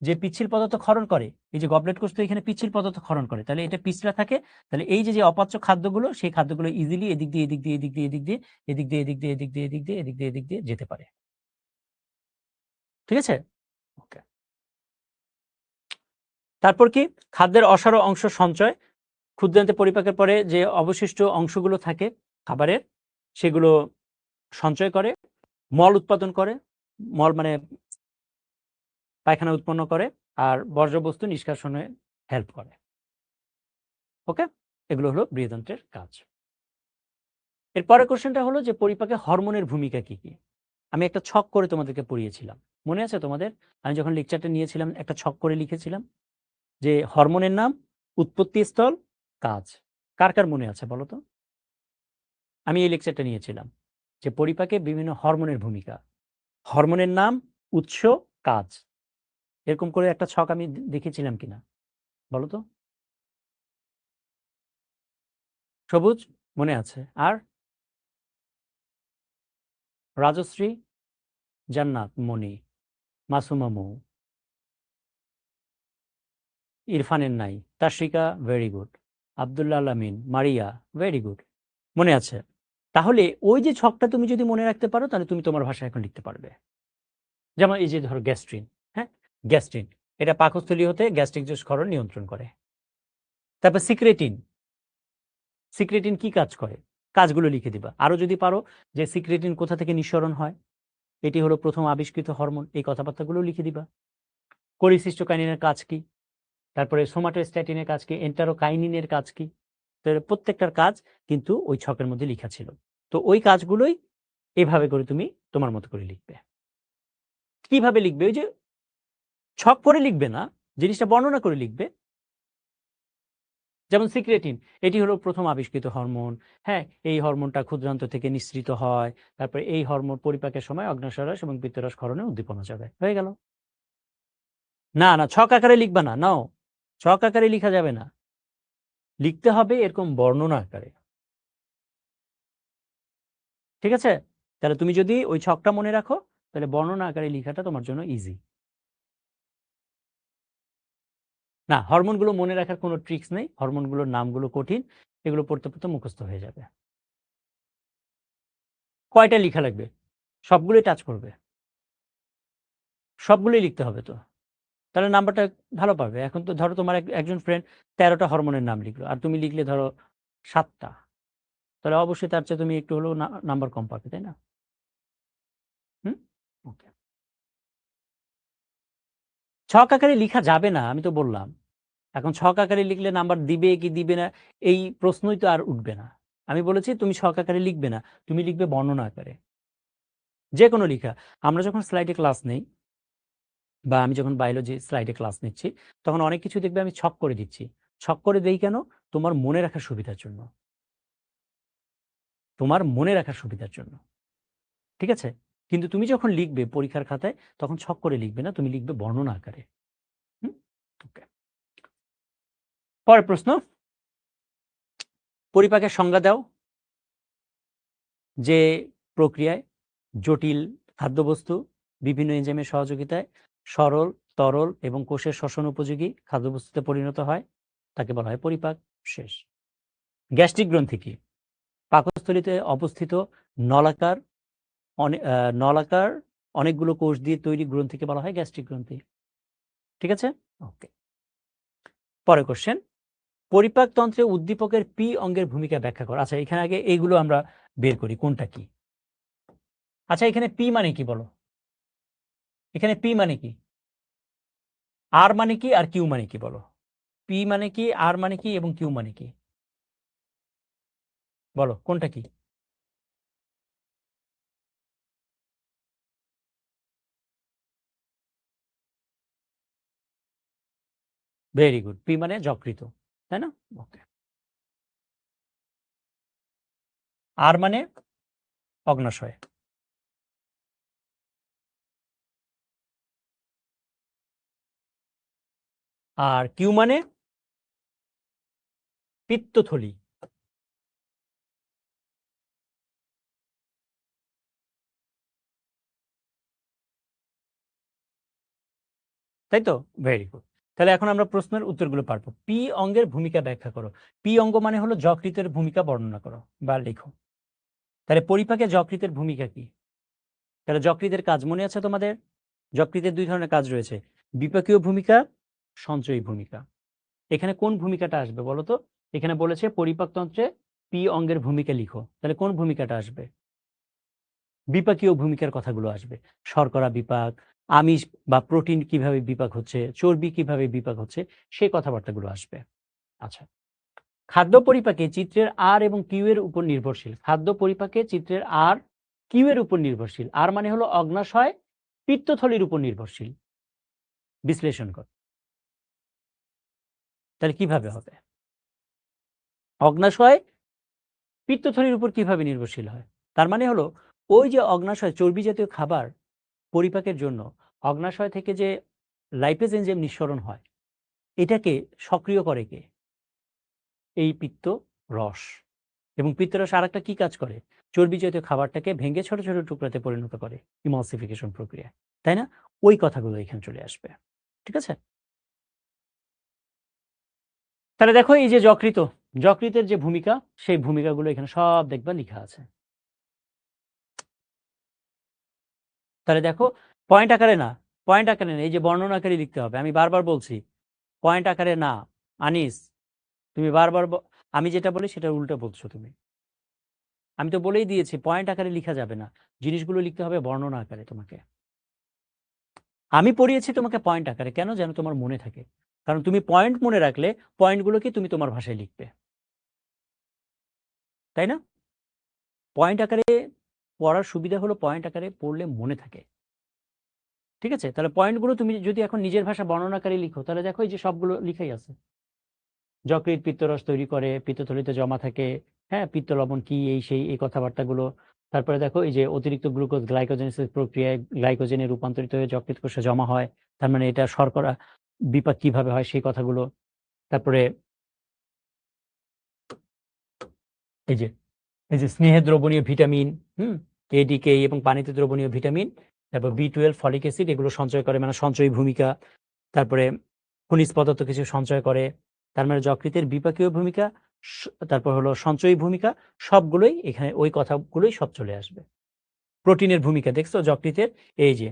যে পিচ্ছিল পদার্থ ক্ষরণ করে, এই যে গবলেট কোষ তো এখানে পিচ্ছিল পদার্থ ক্ষরণ করে, তাহলে এটা পিছলা থাকে। তাহলে এই যে অপাচ্য খাদ্যগুলো, সেই খাদ্যগুলো ইজিলি এদিক দিয়ে এদিক দিয়ে এদিক দিয়ে এদিক দিয়ে এদিক দিয়ে এদিক দিয়ে এদিক দিয়ে এদিক দিয়ে এদিক দিয়ে এদিক দিয়ে যেতে পারে। ঠিক আছে, ওকে। তারপর কি, খাদ্যের অসার অংশ সঞ্চয়, ক্ষুদ্রান্তে পরিপাকের পরে যে অবশিষ্ট অংশগুলো থাকে খাবারের, সেগুলো সঞ্চয় করে, মল উৎপাদন করে, মল মানে পায়খানা উৎপন্ন করে, আর বর্জ্যবস্তু নিষ্কাশনে হেল্প করে। ওকে, এগুলো হলো বৃহদন্ত্রের কাজ। এরপরের কোশ্চেনটা হলো যে পরিপাকে হরমোনের ভূমিকা কি কি। আমি একটা ছক করে তোমাদেরকে পড়িয়েছিলাম, মনে আছে তোমাদের? আমি যখন লেকচারটা নিয়েছিলাম একটা ছক করে লিখেছিলাম যে হরমোনের নাম, উৎপত্তি স্থল, কাজ। কার কার মনে আছে বলো তো? আমি এই লেকচারটা নিয়েছিলাম যে পরিপাকে বিভিন্ন হরমোনের ভূমিকা, হরমোনের নাম, উৎস, কাজ, এরকম করে একটা ছক আমি দেখেছিলাম কিনা বলো তো? সবুজ মনে আছে। আর রাজশ্রী, জান্নাত, মনি, মাসুমা মৌ, ইরফানের নাই, তাশরিকা, ভেরি গুড, আব্দুল্লাহ আলামিন, মারিয়া, ভেরি গুড, মনে আছে। তাহলে ওই যে ছকটা তুমি যদি মনে রাখতে পারো, তাহলে তুমি তোমার ভাষায় এখন লিখতে পারবে। যেমন এই যে ধরো গ্যাস্ট্রিন, হ্যাঁ, গ্যাস্ট্রিন, এটা পাকস্থলী হতে গ্যাস্ট্রিক জুস ক্ষরণ নিয়ন্ত্রণ করে। তারপর সিক্রেটিন, সিক্রেটিন কি কাজ করে? কাজগুলো লিখে দিবা। আরো যদি পারো যে সিক্রেটিন কোথা থেকে নিঃসরণ হয়, এটি হলো প্রথম আবিষ্কৃত হরমোন, এই কথাবার্তাগুলো লিখে দিবা। কোলিসিস্টোকাইনিনের কাজ কি, তারপরে সোমাটোস্ট্যাটিনের কাজ কি, এন্টারোকাইনিনের কাজ কি, প্রত্যেকটার কাজ কিন্তু ওই ছকের মধ্যে লেখা ছিল। তো ওই কাজগুলোই এভাবে করে তুমি তোমার মতো করে লিখবে। কিভাবে লিখবে? ওই যে ছক করে লিখবে না, জিনিসটা বর্ণনা করে লিখবে। যেমন সিক্রেটিন, এটি হলো প্রথম আবিষ্কৃত হরমোন। হ্যাঁ, এই হরমোনটা ক্ষুদ্রান্ত থেকে নিঃসৃত হয়। তারপরে এই হরমোন পরিপাকের সময় অগ্ন্যাশয়রস এবং পিত্তরস ক্ষরণে উদ্দীপনা যাবে, হয়ে গেল। না না, ছক আকারে লিখবা না, নাও, ছক আকারে লিখা যাবে না, লিখতে হবে এরকম বর্ণনা আকারে। ঠিক আছে, তাহলে তুমি যদি ওই ছকটা মনে রাখো, তাহলে বর্ণনা আকারে লেখাটা তোমার জন্য ইজি। না, হরমোনগুলো মনে রাখার কোনো ট্রিক্স নেই। হরমোনগুলোর নামগুলো কঠিন। এগুলো পড়তে, পড়তে মুখস্থ হয়ে যাবে। কয়টা লিখা লাগবে? সবগুলোই টাচ করবে। সবগুলোই লিখতে হবে তো। তাহলে নাম্বারটা ভালো পাবে। এখন তো ধরো তোমার একজন ফ্রেন্ড ১৩ টা হরমোনের নাম লিখলো। আর তুমি লিখলে ধরো ৭ টা। তাহলে অবশ্যই তার চেয়ে তুমি একটু হলেও নাম্বার কম পাবে, তাই না? হুম? ওকে। ছক আকারে লিখা যাবে না, আমি তো বললাম। এখন ছক আকারে লিখলে নাম্বার দিবে কি দিবে না, এই প্রশ্নই তো আর উঠবে না। আমি বলেছি তুমি ছক আকারে লিখবে না, তুমি লিখবে বর্ণনা আকারে। যেকোনো লিখা। আমরা যখন স্লাইডে ক্লাস নেই বা আমি যখন বায়োলজি স্লাইডে ক্লাস নিচ্ছি, তখন অনেক কিছু দেখবে আমি ছক করে দিচ্ছি। ছক করে দেই কেন? তোমার মনে রাখার সুবিধার জন্য। তোমার মনে রাখার সুবিধার জন্য। ঠিক আছে? কিন্তু তুমি যখন লিখবে পরীক্ষার খাতায়, তখন ছক করে লিখবে না, তুমি লিখবে বর্ণনা আকারে। হুম? ওকে। পরের প্রশ্ন। পরিপাকের সংজ্ঞা দাও। যে প্রক্রিয়ায় জটিল খাদ্যবস্তু বিভিন্ন এনজাইমের সহযোগিতায় সরল, তরল এবং কোষের শ্বসন উপযোগী খাদ্যবস্তুতে পরিণত হয়, তাকে বলা হয় পরিপাক। শেষ। গ্যাস্ট্রিক গ্রন্থি কি? পাকস্থলীতে অবস্থিত নলাকার নলাকার অনেকগুলো কোষ দিয়ে তৈরি গ্রন্থিকে বলা হয় গ্যাস্ট্রিক গ্রন্থি। ঠিক আছে? ওকে। পরের কোশ্চেন। পরিপাকতন্ত্রে উদ্দীপকের পি অঙ্গের ভূমিকা ব্যাখ্যা করো। আচ্ছা, এখানে আগে এইগুলো আমরা বের করি কোনটা কি। আচ্ছা, এখানে পি মানে কি বলো? এখানে পি মানে কি? আর মানে কি আর কিউ মানে কি বলো? পি মানে কি, আর মানে কি এবং কিউ মানে কি? বলো কোনটা কি? Very good. পি মানে যকৃত, তাই না? ওকে। আর মানে অগ্নাশয়। আর কিউ মানে পিত্তথলি। তাই তো? Very good. তাহলে এখন আমরা প্রশ্নের উত্তরগুলো পারবো। পি অঙ্গের ভূমিকা ব্যাখ্যা করো। পি অঙ্গ মানে হলো যকৃতের ভূমিকা বর্ণনা করো বা লেখো। তাহলে পরিপাকে যকৃতের ভূমিকা কি? তাহলে যকৃতের কাজ মনে আছে তোমাদের? যকৃতের ২ ধরনের কাজ রয়েছে। বিপাকীয় ভূমিকা, সঞ্চয়ী ভূমিকা। এখানে কোন ভূমিকাটা আসবে বলো তো? এখানে বলেছে পরিপাকতন্ত্রে পি অঙ্গের ভূমিকা লিখো। তাহলে কোন ভূমিকাটা আসবে? বিপাকীয় ভূমিকার কথাগুলো আসবে। শর্করা বিপাক, আমিষ বা প্রোটিন কিভাবে বিপাক হচ্ছে, চর্বি কিভাবে বিপাক হচ্ছে, সেই কথাবার্তাগুলো আসবে। আচ্ছা। খাদ্য পরিপাকে চিত্রের আর এবং কিউ এর উপর নির্ভরশীল। খাদ্য পরিপাকে চিত্রের আর কিউ এর উপর নির্ভরশীল। আর মানে হলো অগ্নাশয় পিত্তথলির উপর নির্ভরশীল। বিশ্লেষণ কর। তাহলে কিভাবে হবে? অগ্নাশয় পিত্তথলির উপর কিভাবে নির্ভরশীল হয়? তার মানে হলো ওই যে অগ্নাশয় চর্বি জাতীয় খাবার পরিপাকের জন্য অগ্নাশয় থেকে যে লাইপেজ এনজাইম নিঃসরণ হয়, এটাকে সক্রিয় করে কে? এই পিত্ত রস। এবং পিত্তরস আরেকটা কি কাজ করে? চর্বি জাতীয় খাবারটাকে ভেঙে ছোট, ছোট টুকরাতে পরিণত করে ইমালসিফিকেশন প্রক্রিয়ায়। তাই না? ওই কথাগুলো এখানে চলে আসবে। ঠিক আছে? তাহলে দেখো এই যে যকৃতের যে ভূমিকা, সেই ভূমিকাগুলো এখানে সব দেখবা লিখা আছে। তাহলে দেখো পয়েন্ট আকারে না, পয়েন্ট আকারে না, এই যে বর্ণনা আকারে লিখতে হবে। আমি বারবার বলছি, পয়েন্ট আকারে না। আনিস, তুমি বারবার আমি যেটা বলি সেটার উল্টো বলছো তুমি। আমি তো বলেই দিয়েছি পয়েন্ট আকারে লিখা যাবে না। জিনিসগুলো লিখতে হবে বর্ণনা আকারে তোমাকে। আমি পড়িয়েছি তোমাকে পয়েন্ট আকারে, কেন? যেন তোমার মনে থাকে। কারণ তুমি পয়েন্ট মনে রাখলে পয়েন্টগুলোকে তুমি তোমার ভাষায় লিখবে। তাই না? পয়েন্ট আকারে পড়ার সুবিধা হলো পয়েন্ট আকারে পড়লে মনে থাকে। ঠিক আছে? তাহলে পয়েন্টগুলো তুমি যদি এখন নিজের ভাষা বর্ণনাকারে লিখো, তাহলে দেখো এই যে সবগুলো লিখাই আছে। যকৃৎ পিত্তরস তৈরি করে, পিত্তথলিতে জমা থাকে, হ্যাঁ? পিত্ত লবণ কি, এই সেই এই কথাবার্তাগুলো। তারপরে দেখো এই যে অতিরিক্ত গ্লুকোজ গ্লাইকোজেনেসিস প্রক্রিয়ায় গ্লাইকোজেনে রূপান্তরিত হয়ে যকৃৎ কোষে জমা হয়। তার মানে এটা শর্করা বিপাক কিভাবে হয় সেই কথাগুলো। তারপরে এই যে এই যে স্নেহে দ্রবণীয় ভিটামিন, হুম? এডিকে এবং পানিতে দ্রবণীয় ভিটামিন, তারপর B12 ফলিক অ্যাসিড, এগুলো সঞ্চয় করে মানে সঞ্চয়ী ভূমিকা। তারপরে খনিজ পদার্থ কিছু সঞ্চয় করে। তার মানে যকৃতের বিপাকীয় ভূমিকা, তারপর হলো সঞ্চয়ী ভূমিকা, সবগুলোই এখানে ওই কথাগুলোই সব চলে আসবে। প্রোটিনের ভূমিকা দেখছো যকৃতের, এই যে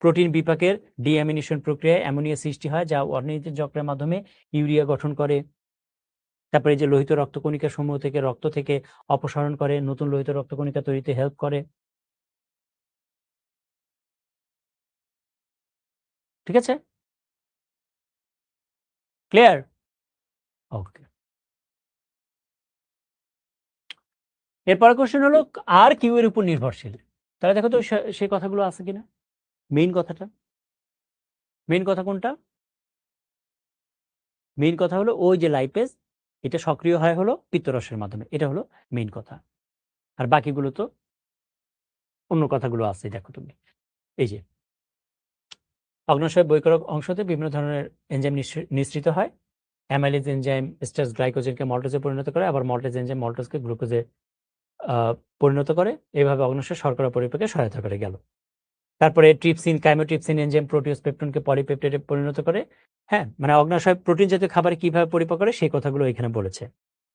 প্রোটিন বিপাকের ডিঅ্যামিনেশন প্রক্রিয়ায় অ্যামোনিয়া সৃষ্টি হয়, যা অর্নিথিন চক্রের মাধ্যমে ইউরিয়া গঠন করে। তারপরে এই যে লোহিত রক্তকণিকা সমূহ থেকে রক্ত থেকে অপসারণ করে, নতুন লোহিত রক্তকণিকা তৈরিতে হেল্প করে। ঠিক আছে, ক্লিয়ার? ওকে। এরপর কোশ্চেন হলো আর কিউ এর উপর নির্ভরশীল। তাহলে দেখো তো সেই কথাগুলো আছে কিনা। মেইন কথাটা, মেইন কথা কোনটা? মেইন কথা হলো ওই যে লাইপেজ, এটা সক্রিয় হয় হলো পিত্তরসের মাধ্যমে, এটা হলো মেইন কথা। আর বাকিগুলো তো অন্য কথাগুলো আছে। দেখো তুমি এই যে অগ্ন্যাশয় বহিঃকরক অংশতে বিভিন্ন ধরনের এনজাইম নিঃসৃত হয়। অ্যামাইলেজ এনজাইম স্টার্চ গ্লাইকোজেনকে মল্টোজে পরিণত করে, আবার মল্টেজ এনজাইম মল্টোজকে গ্লুকোজে পরিণত করে। এইভাবে অগ্ন্যাশয় শর্করা পরিপাকে সহায়তা করে গেল। তারপরে ট্রিপসিন, কাইমোট্রিপসিন এনজাইম প্রোটিওস পেপটনকে পলিপেপটাইডে পরিণত করে। হ্যাঁ, মানে অগ্ন্যাশয় প্রোটিন জাতীয় খাবার কিভাবে পরিপাক করে সেই কথাগুলো এখানে বলেছে।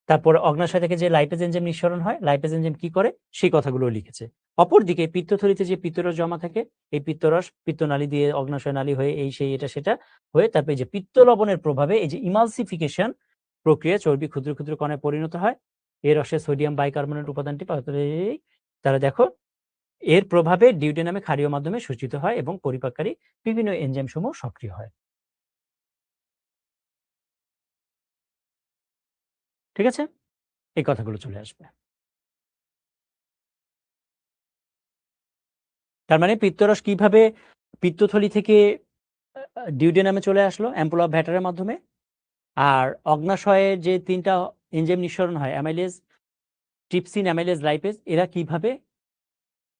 তারপর অগ্ন্যাশয় থেকে যে লাইপেজ এনজাইম নিঃসরণ হয়, লাইপেজ এনজাইম কি করে সেই কথাগুলো লিখেছে। অপরদিকে পিত্তথলিতে যে পিত্তরস জমা থাকে, এই পিত্তরস পিত্তনালী দিয়ে অগ্ন্যাশয় নালী হয়ে এই সেই এটা সেটা হয়ে তারপরে এই যে পিত্ত লবণের প্রভাবে এই যে ইমালসিফিকেশন প্রক্রিয়া চর্বি ক্ষুদ্র ক্ষুদ্র কণায় পরিণত হয়। এর রসে সোডিয়াম বাইকার্বনেট উপাদানটি তারা দেখো এর প্রভাবে ডিউটেনামে ক্ষারীয় মাধ্যমে শোষিত হয় এবং পরিপাককারী বিভিন্ন এনজাইম সমূহ সক্রিয় হয়। ঠিক আছে, এই কথাগুলো চলে আসবে। তার মানে পিত্তরস কিভাবে পিত্তথলি থেকে ডিউডেনামে চলে আসলো অ্যাম্পুল অফ ভ্যাটারের মাধ্যমে, আর অগ্ন্যাশয়ে যে তিনটা এনজাইম নিঃসরণ হয় অ্যামাইলেজ, ট্রিপসিন, অ্যামাইলেজ, লাইপেজ, এরা কিভাবে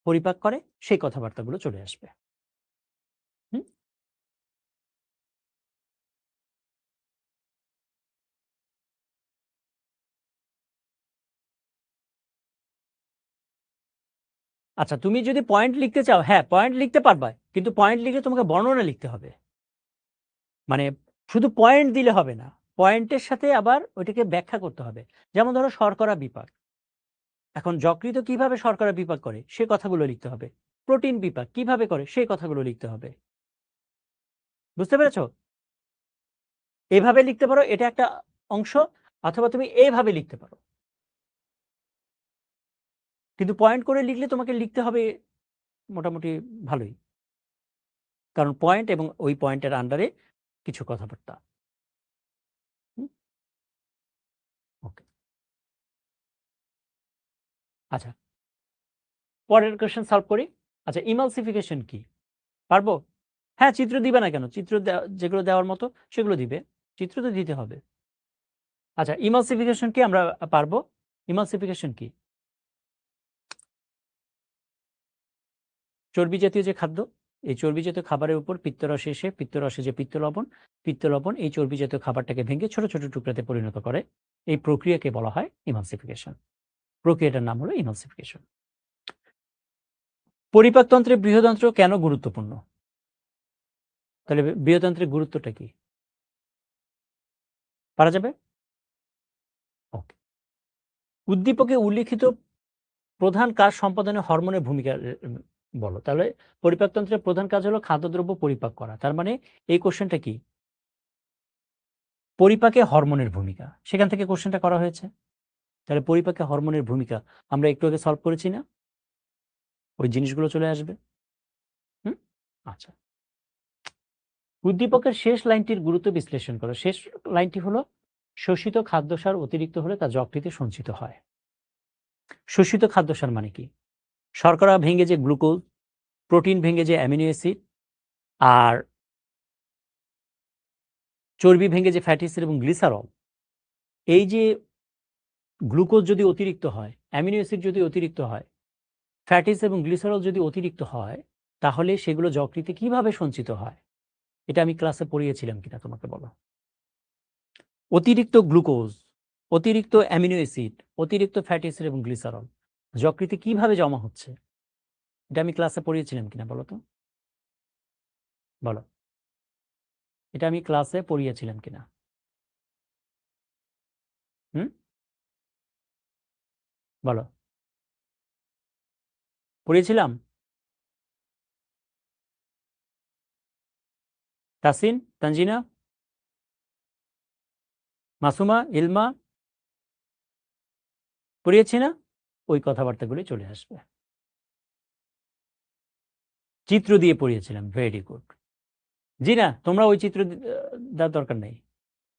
পরিপাক করে সেই কথাবার্তাগুলো চলে আসবে। হুম? আচ্ছা, তুমি যদি পয়েন্ট লিখতে চাও, হ্যাঁ পয়েন্ট লিখতে পারবা, কিন্তু পয়েন্ট লিখলে তোমাকে বর্ণনা লিখতে হবে। মানে শুধু পয়েন্ট দিলে হবে না, পয়েন্টের সাথে আবার ওইটাকে ব্যাখ্যা করতে হবে। যেমন ধরো শর্করা বিপাক, এখন যকৃৎ কিভাবে শর্করা বিপাক করে সে কথাগুলো লিখতে হবে। প্রোটিন বিপাক কিভাবে করে সেই কথাগুলো লিখতে হবে। বুঝতে পেরেছো? এভাবে লিখতে পারো, এটা একটা অংশ, অথবা তুমি এইভাবে লিখতে পারো, কিন্তু পয়েন্ট করে লিখলে তোমাকে লিখতে হবে মোটামুটি ভালোই, কারণ পয়েন্ট এবং ওই পয়েন্টের আন্ডারে কিছু কথাবার্তা। ওকে, আচ্ছা পরের কোশ্চেন সলভ করি। আচ্ছা, ইমালসিফিকেশন কি পারবো? হ্যাঁ, চিত্র দিবে না কেন? চিত্র যেগুলো দেওয়ার মতো সেগুলো দিবে, চিত্র তো দিতে হবে। আচ্ছা, ইমালসিফিকেশন কি আমরা পারবো? ইমালসিফিকেশন কি? চর্বি জাতীয় যে খাদ্য, এই চর্বি জাতীয় খাবারের উপর পিত্তরস এসে পিত্তরসে যে পিত্তলবণ এই চর্বি জাতীয় খাবারটাকে ভেঙে ছোট ছোট টুকরাতে পরিণত করে। এই প্রক্রিয়াকে বলা হয় ইমালসিফিকেশন। প্রক্রিয়াটার নাম হলো ইমালসিফিকেশন। পরিপাকতন্ত্রে বৃহদান্ত্র কেন গুরুত্বপূর্ণ? তাহলে বৃহদান্ত্রের গুরুত্বটা কি পারা যাবে? ওকে। উদ্দীপকে উল্লিখিত প্রধান কাজ সম্পাদনে হরমোনের ভূমিকা বলো। তাহলে পরিপাকতন্ত্রের প্রধান কাজ হলো খাদ্যদ্রব্য পরিপাক করা। তার মানে এই কোশ্চেনটা কি? পরিপাকে হরমোনের ভূমিকা, সেখান থেকে কোশ্চেনটা করা হয়েছে। তাহলে পরিপাকে হরমোনের ভূমিকা আমরা একটু আগে সলভ করেছি না? ওই জিনিসগুলো চলে আসবে। হুম, আচ্ছা। উদ্দীপকের শেষ লাইনটির গুরুত্ব বিশ্লেষণ করো। শেষ লাইনটি হলো শোষিত খাদ্যসার অতিরিক্ত হলে তা যকৃতে সঞ্চিত হয়। শোষিত খাদ্যসার মানে কি? শর্করা ভেঙে যে গ্লুকোজ, প্রোটিন ভেঙে যে অ্যামিনো অ্যাসিড, আর চর্বি ভেঙে যে ফ্যাটি অ্যাসিড এবং গ্লিসারল, এই যে গ্লুকোজ যদি অতিরিক্ত হয়, অ্যামিনো অ্যাসিড যদি অতিরিক্ত হয়, ফ্যাটি অ্যাসিড এবং গ্লিসারল যদি অতিরিক্ত হয়, তাহলে সেগুলো যকৃতে কিভাবে সঞ্চিত হয়? এটা আমি ক্লাসে পড়িয়েছিলাম কিনা তোমাকে বলো। অতিরিক্ত গ্লুকোজ, অতিরিক্ত অ্যামিনো অ্যাসিড, অতিরিক্ত ফ্যাটি অ্যাসিড এবং গ্লিসারল যকৃতে কিভাবে জমা হচ্ছে? এটা আমি ক্লাসে পড়িয়েছিলাম কিনা বলো তো? বলো। এটা আমি ক্লাসে পড়িয়েছিলাম কিনা? হুম, বলো। পড়িয়েছিলাম? তাসিন, তানজিনা, মাসুমা, ইলমা, পড়িয়েছি না? ওই কথাবার্তাগুলি চলে আসবে। চিত্র দিয়ে পড়িয়েছিলাম, ভেরি গুড। জি না, তোমরা ওই চিত্র দেওয়ার দরকার নেই,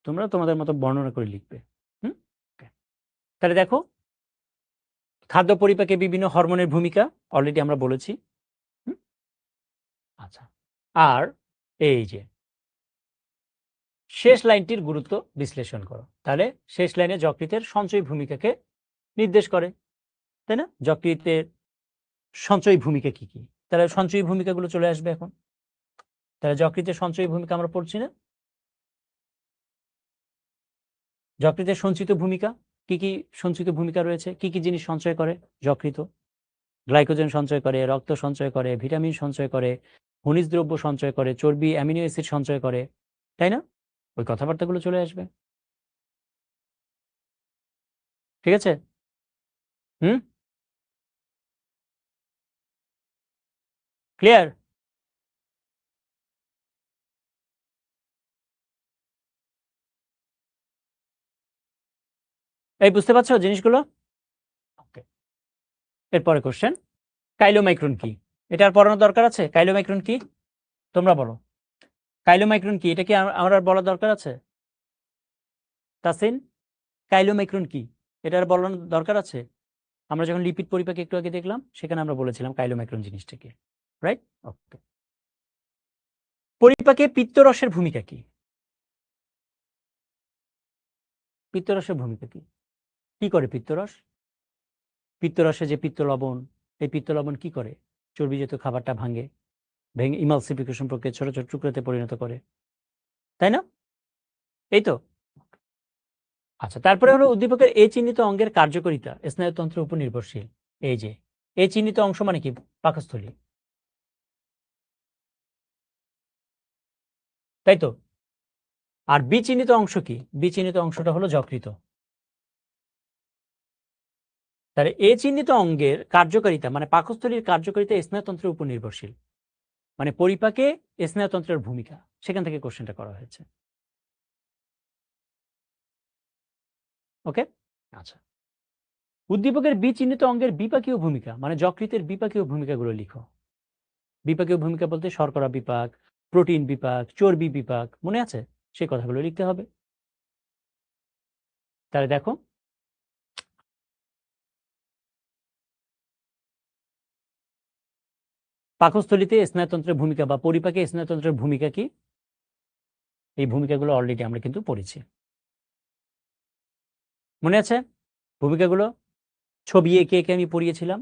তোমরা তোমাদের মতো বর্ণনা করে লিখবে। হুম, তাহলে দেখো, খাদ্য পরিপাকে বিভিন্ন হরমোনের ভূমিকা অলরেডি আমরা বলেছি। হুম, আচ্ছা, আর এই যে শেষ লাইনটির গুরুত্ব বিশ্লেষণ করো। তাহলে শেষ লাইনে যকৃতের সঞ্চয় ভূমিকাকে নির্দেশ করে, তাই না? যকৃতের সঞ্চয় ভূমিকা কি কি? তাহলে সঞ্চয়ী ভূমিকাগুলো চলে আসবে এখন। তাহলে যকৃতের সঞ্চয়ী ভূমিকা আমরা পড়ছি না? যকৃতের সঞ্চিত ভূমিকা কি কি? সঞ্চিত ভূমিকা রয়েছে কি কি জিনিস সঞ্চয় করে যকৃত? গ্লাইকোজেন সঞ্চয় করে, রক্ত সঞ্চয় করে, ভিটামিন সঞ্চয় করে, খনিজ দ্রব্য সঞ্চয় করে, চর্বি, অ্যামিনো অ্যাসিড সঞ্চয় করে, তাই না? ওই কথাবার্তাগুলো চলে আসবে। ঠিক আছে? হুম, ক্লিয়ার? এই বুঝতে পারছো জিনিসগুলো? ওকে, এরপরে কোশ্চেন, কাইলোমাইক্রন কি? এটা আর পড়ানোর দরকার আছে? কাইলোমাইক্রন কি? তোমরা বলো। কাইলোমাইক্রন কি? এটা কি আমার আর বলার দরকার আছে? তাসিন, কাইলোমাইক্রন কি? এটা আর বলানোর দরকার আছে? আমরা যখন লিপিড পরিপাকে একটু আগে দেখলাম, সেখানে আমরা বলেছিলাম কাইলোমাইক্রন জিনিসটা কি, রাইট? ওকে। পরিপাকে পিত্তরসের ভূমিকা কি? পিত্তরসের ভূমিকা কি? কি করে পিত্তরস? পিত্তরসে যে পিত্ত লবণ, এই পিত্ত লবণ কি করে? চর্বিজাত খাবারটা ভেঙে ইমালসিফিকেশন প্রক্রিয়া ছোট ছোট টুকরোতে পরিণত করে, তাই না? এই তো। আচ্ছা, তারপরে হলো উদ্দীপকের এ চিহ্নিত অঙ্গের কার্যকারিতা স্নায়ুতন্ত্রের উপর নির্ভরশীল। এই যে এ চিহ্নিত অংশ মানে কি? পাকস্থলী, তাই তো। আর বি চিহ্নিত অংশ কি? বি চিহ্নিত অংশটা হলো যকৃত। তাহলে এ চিহ্নিত অঙ্গের কার্যকারিতা মানে পাকস্থলীর কার্যকারিতা স্নায়ুতন্ত্রের উপর নির্ভরশীল, মানে পরিপাকে স্নায়ুতন্ত্রের ভূমিকা, সেখান থেকে কোশ্চেনটা করা হয়েছে। ওকে, আচ্ছা। উদ্দীপকের বি চিহ্নিত অঙ্গের বিপাকীয় ভূমিকা মানে যকৃতের বিপাকীয় ভূমিকাগুলো লিখো। বিপাকীয় ভূমিকা বলতে শর্করা বিপাক, প্রোটিন বিপাক, চর্বি বিপাক, মনে আছে? সেই কথাগুলো লিখতে হবে। তাহলে দেখো, পাকস্থলীতে স্নায়ুতন্ত্রের ভূমিকা বা পরিপাকে স্নায়ুতন্ত্রের ভূমিকা কি? এই ভূমিকাগুলো অলরেডি আমরা কিন্তু পড়েছি, মনে আছে ভূমিকাগুলো? ছবি এঁকে এঁকে আমি পড়িয়েছিলাম,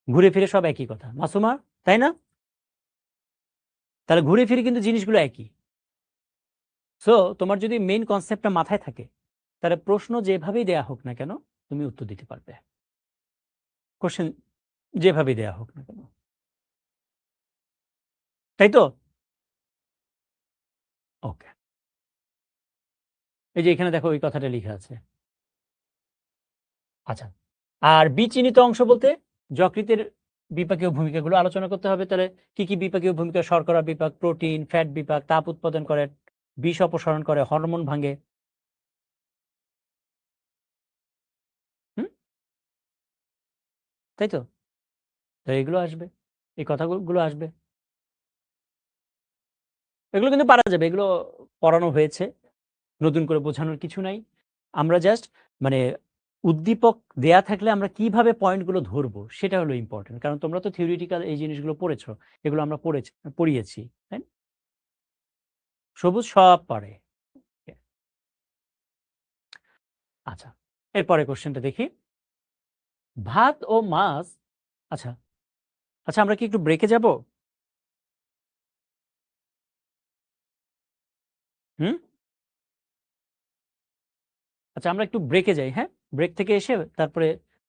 ঘুরে ফিরে সব একই কথা মাসুমা, তাই না? তাহলে ঘুরে ফিরে কিন্তু জিনিসগুলো একই। সো তোমার যদি মেইন কনসেপ্টটা মাথায় থাকে, তাহলে প্রশ্ন যেভাবেই দেয়া হোক না কেন তুমি উত্তর দিতে পারবে। কোশ্চেন যেভাবেই দেয়া হোক না কেন, তাই তো? ওকে, এই যে এখানে দেখো ওই কথাটা লিখা আছে। আচ্ছা, আর বিচিহ্নিত অংশ বলতে যকৃতের বিপাকীয় ভূমিকাগুলো আলোচনা করতে হবে। তাহলে কি কি বিপাকীয় ভূমিকা? শর্করা বিপাক, প্রোটিন, ফ্যাট বিপাক, তাপ উৎপাদন করে, বিষ অপসারণ করে, হরমোন ভাঙে। হুম, তাই তো। তো এগুলো আসবে, এই কথাগুলো আসবে, এগুলো কিন্তু পারা যাবে, এগুলো পড়ানো হয়েছে, নতুন করে বোঝানোর কিছু নাই। আমরা জাস্ট মানে উদ্দীপক দেয়া থাকলে আমরা কিভাবে পয়েন্টগুলো ধরবো সেটা হলো ইম্পর্টেন্ট, কারণ তোমরা তো থিওরিটিক্যাল এই জিনিসগুলো পড়েছো, এগুলো আমরা পড়িয়েছি, তাই না? সবুজ সব পারে। আচ্ছা, এরপরে কোশ্চেনটা দেখি, ভাত ও মাছ। আচ্ছা, আচ্ছা, আমরা কি একটু ব্রেকে যাব? হুম, আচ্ছা, আমরা একটু ব্রেকে যাই, হ্যাঁ? ব্রেক থেকে এসে তারপরে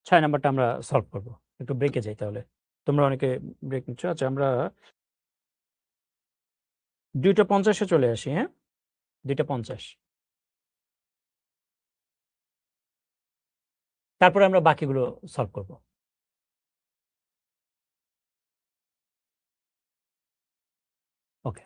6 নাম্বারটা আমরা সলভ করব। একটু ব্রেকে যাই তাহলে। তোমরা অনেকে ব্রেক নিচ্ছ। আচ্ছা, আমরা 2:50 চলে আসি, হ্যাঁ? 2:50। তারপরে আমরা বাকিগুলো সলভ করব। ওকে।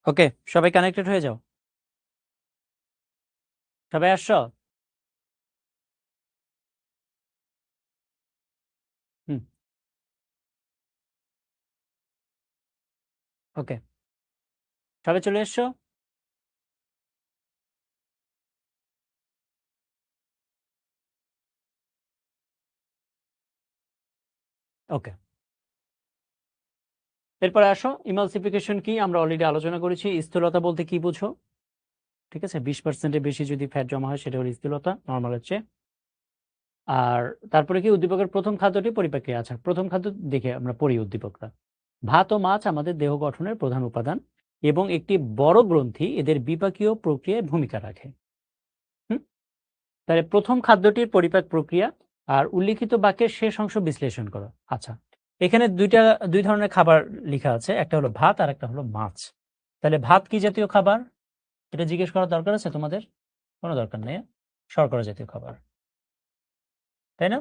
ওকে, সবাই কানেক্টেড হয়ে যাও। সবাই আসছো? হুম, ওকে, সবাই চলে এসছো? ওকে, এরপরে আসো, ইমালসিফিকেশন কি আমরা অলরেডি আলোচনা করেছি। স্থূলতা বলতে কি বুঝো? ঠিক আছে, 20%-এর বেশি যদি ফ্যাট জমা হয় সেটা হলো স্থূলতা, নর্মাল হচ্ছে। আর তারপরে কি উদ্দীপকের প্রথম খাদ্যটি পরিপাক্রিয়া। আচ্ছা, প্রথম খাদ্য দেখে আমরা পড়ি উদ্দীপকটা। ভাত ও মাছ আমাদের দেহ গঠনের প্রধান উপাদান এবং একটি বড় গ্রন্থি এদের বিপাকীয় প্রক্রিয়ায় ভূমিকা রাখে। হুম, তাহলে প্রথম খাদ্যটির পরিপাক প্রক্রিয়া আর উল্লিখিত বাক্যের শেষ অংশ বিশ্লেষণ করো। আচ্ছা, এখানে দুই ধরনের খাবার লেখা আছে, একটা হলো ভাত আর একটা হলো মাছ। তাহলে ভাত কি জাতীয় খাবার, এটা জিজ্ঞেস করার দরকার আছে তোমাদের? কোনো দরকার নেই, শর্করা জাতীয় খাবার, তাই না?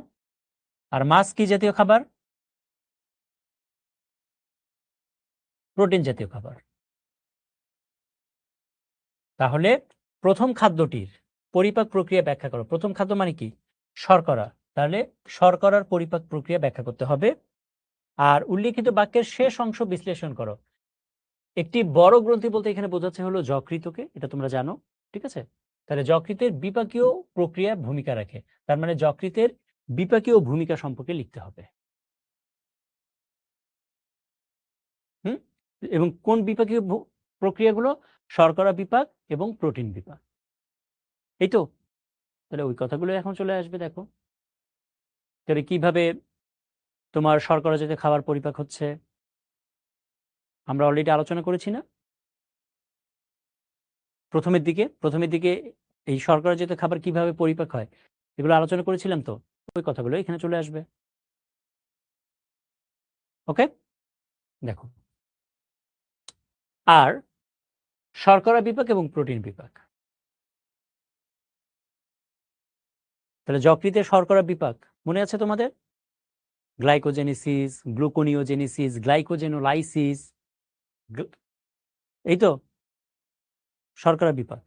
আর মাছ কি জাতীয় খাবার? প্রোটিন জাতীয় খাবার। তাহলে প্রথম খাদ্যটির পরিপাক প্রক্রিয়া ব্যাখ্যা করো। প্রথম খাদ্য মানে কি? শর্করা। তাহলে শর্করার পরিপাক প্রক্রিয়া ব্যাখ্যা করতে হবে। আর উল্লিখিত বাক্যের শেষ অংশ বিশ্লেষণ করো। একটি বড় গ্রন্থি বলতে এখানে বোঝাচ্ছে হলো যকৃতকে, এটা তোমরা জানো। ঠিক আছে, তাহলে যকৃতের বিপাকীয় প্রক্রিয়া ভূমিকা রাখে, তার মানে যকৃতের বিপাকীয় ভূমিকা সম্পর্কে লিখতে হবে। হুম, এবং কোন বিপাকীয় প্রক্রিয়াগুলো? শর্করা বিপাক এবং প্রোটিন বিপাক, এই তো। তাহলে ওই কথাগুলো এখন চলে আসবে, দেখো তাহলে কিভাবে তোমার শর্করা জাতীয় খাবার পরিপাক হচ্ছে আমরা অলরেডি আলোচনা করেছি না? প্রথমের দিকে এই শর্করা জাতীয় খাবার কিভাবে পরিপাক হয় এগুলো আলোচনা করেছিলাম, তো ওই কথাগুলো এখানে চলে আসবে। ওকে, দেখো, আর শর্করা বিপাক এবং প্রোটিন বিপাক। তাহলে যকৃতের শর্করা বিপাক মনে আছে তোমাদের? গ্লাইকোজেনেসিস, গ্লুকোনিওজেনেসিস, গ্লাইকোজেনোলাইসিস, এই তো শর্করা বিপাক।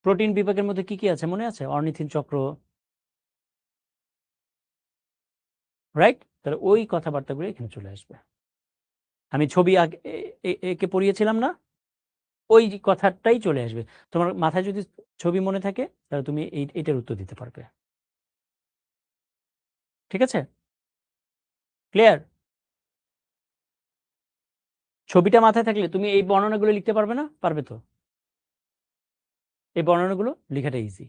প্রোটিন বিপাকের মধ্যে কি কি আছে মনে আছে? অর্নিথিন চক্র, রাইট? তাহলে ওই কথাবার্তাগুলো এখানে চলে আসবে। আমি ছবি আগে একে পড়িয়েছিলাম না, ওই কথাটাই চলে আসবে। তোমার মাথায় যদি ছবি মনে থাকে তাহলে তুমি এইটার উত্তর দিতে পারবে। ঠিক আছে, ক্লিয়ার? ছবিটা মাথায় থাকলে তুমি এই বর্ণনাগুলো লিখতে পারবে না? পারবে তো। এই বর্ণনাগুলো লেখাটা ইজি।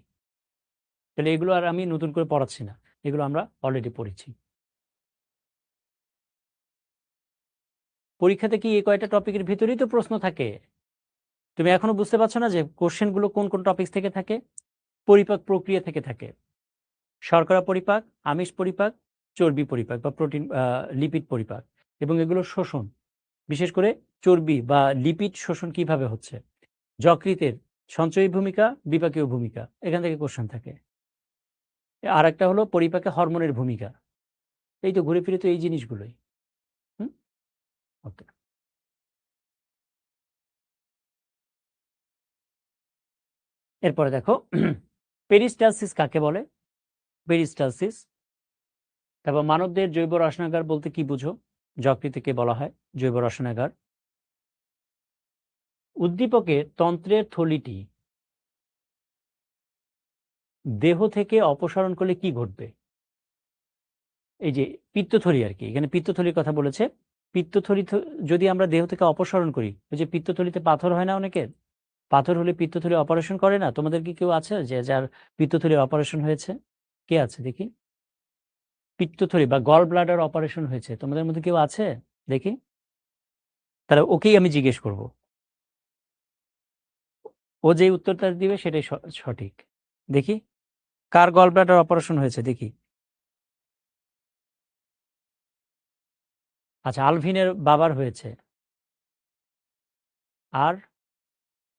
তাহলে এগুলো আর আমি নতুন করে পড়াচ্ছি না, এগুলো আমরা অলরেডি পড়েছি। পরীক্ষাতে কি এই কয়টা টপিকের ভিতরেই তো প্রশ্ন থাকে। তুমি এখনো বুঝতে পারছো না যে কোশ্চেনগুলো কোন কোন টপিক থেকে থাকে? পরিপাক প্রক্রিয়া থেকে থাকে। শর্করা পরিপাক, আমিষ পরিপাক, চর্বি পরিপাক বা প্রোটিন লিপিড পরিপাক, এবং এগুলো শোষণ, বিশেষ করে চর্বি বা লিপিড শোষণ কিভাবে হচ্ছে, যকৃতের সঞ্চয়ী ভূমিকা, বিপাকীয় ভূমিকা, এখান থেকে কোশ্চেন থাকে। আর একটা হলো পরিপাকে হরমোনের ভূমিকা। এই তো ঘুরে ফিরে তো এই জিনিসগুলোই। হুম, ওকে। এরপরে দেখো, পেরিস্টালসিস কাকে বলে? পেরিস্টালসিস, তারপর মানবদের জৈব রসায়নাগার বলতে কি বুঝো? যকৃতকে বলা হয় জৈব রসায়নাগার। উদ্দীপকের তন্ত্রের থলিটি দেহ থেকে অপসারণ করলে কি ঘটবে? এই যে পিত্তথলি আর কি, এখানে পিত্তথলির কথা বলেছে। পিত্তথলি যদি আমরা দেহ থেকে অপসারণ করি, ওই যে পিত্তথলিতে পাথর হয় না অনেকের, পাথর হলে পিত্তথলি অপারেশন করে না? তোমাদের কি কেউ আছে যে যার পিত্তথলি অপারেশন হয়েছে? কে আছে দেখি? পিত্তথলি বা গল ব্লাডার অপারেশন হয়েছে তোমাদের মধ্যে কেউ আছে দেখি? তাহলে ওকেই আমি জিজ্ঞেস করব, ও যে উত্তরটা দিবে সেটাই সঠিক। দেখি কার গল ব্লাডার অপারেশন হয়েছে দেখি। আচ্ছা, আলভিনের বাবার হয়েছে। আর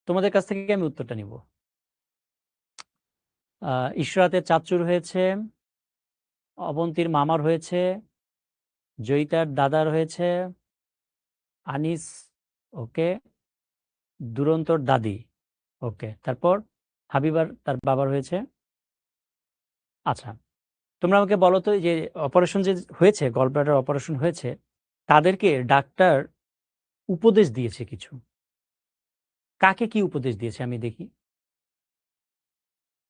তোমাদের কাছ থেকে আমি উত্তরটা নিব। ইশরাতের চাচ্চুর হয়েছে, অবন্তীর মামার হয়েছে, জয়িতার দাদার হয়েছে, আনিস, ওকে, দুরন্তর দাদি। ওকে, তারপর হাবিবার তার বাবার হয়েছে। আচ্ছা, তোমরা আমাকে বলো তো যে অপারেশন যে হয়েছে, গলব্লাডার অপারেশন হয়েছে, তাদেরকে ডাক্তার উপদেশ দিয়েছে কিছু। কাকে কি উপদেশ দিয়েছে আমি দেখি।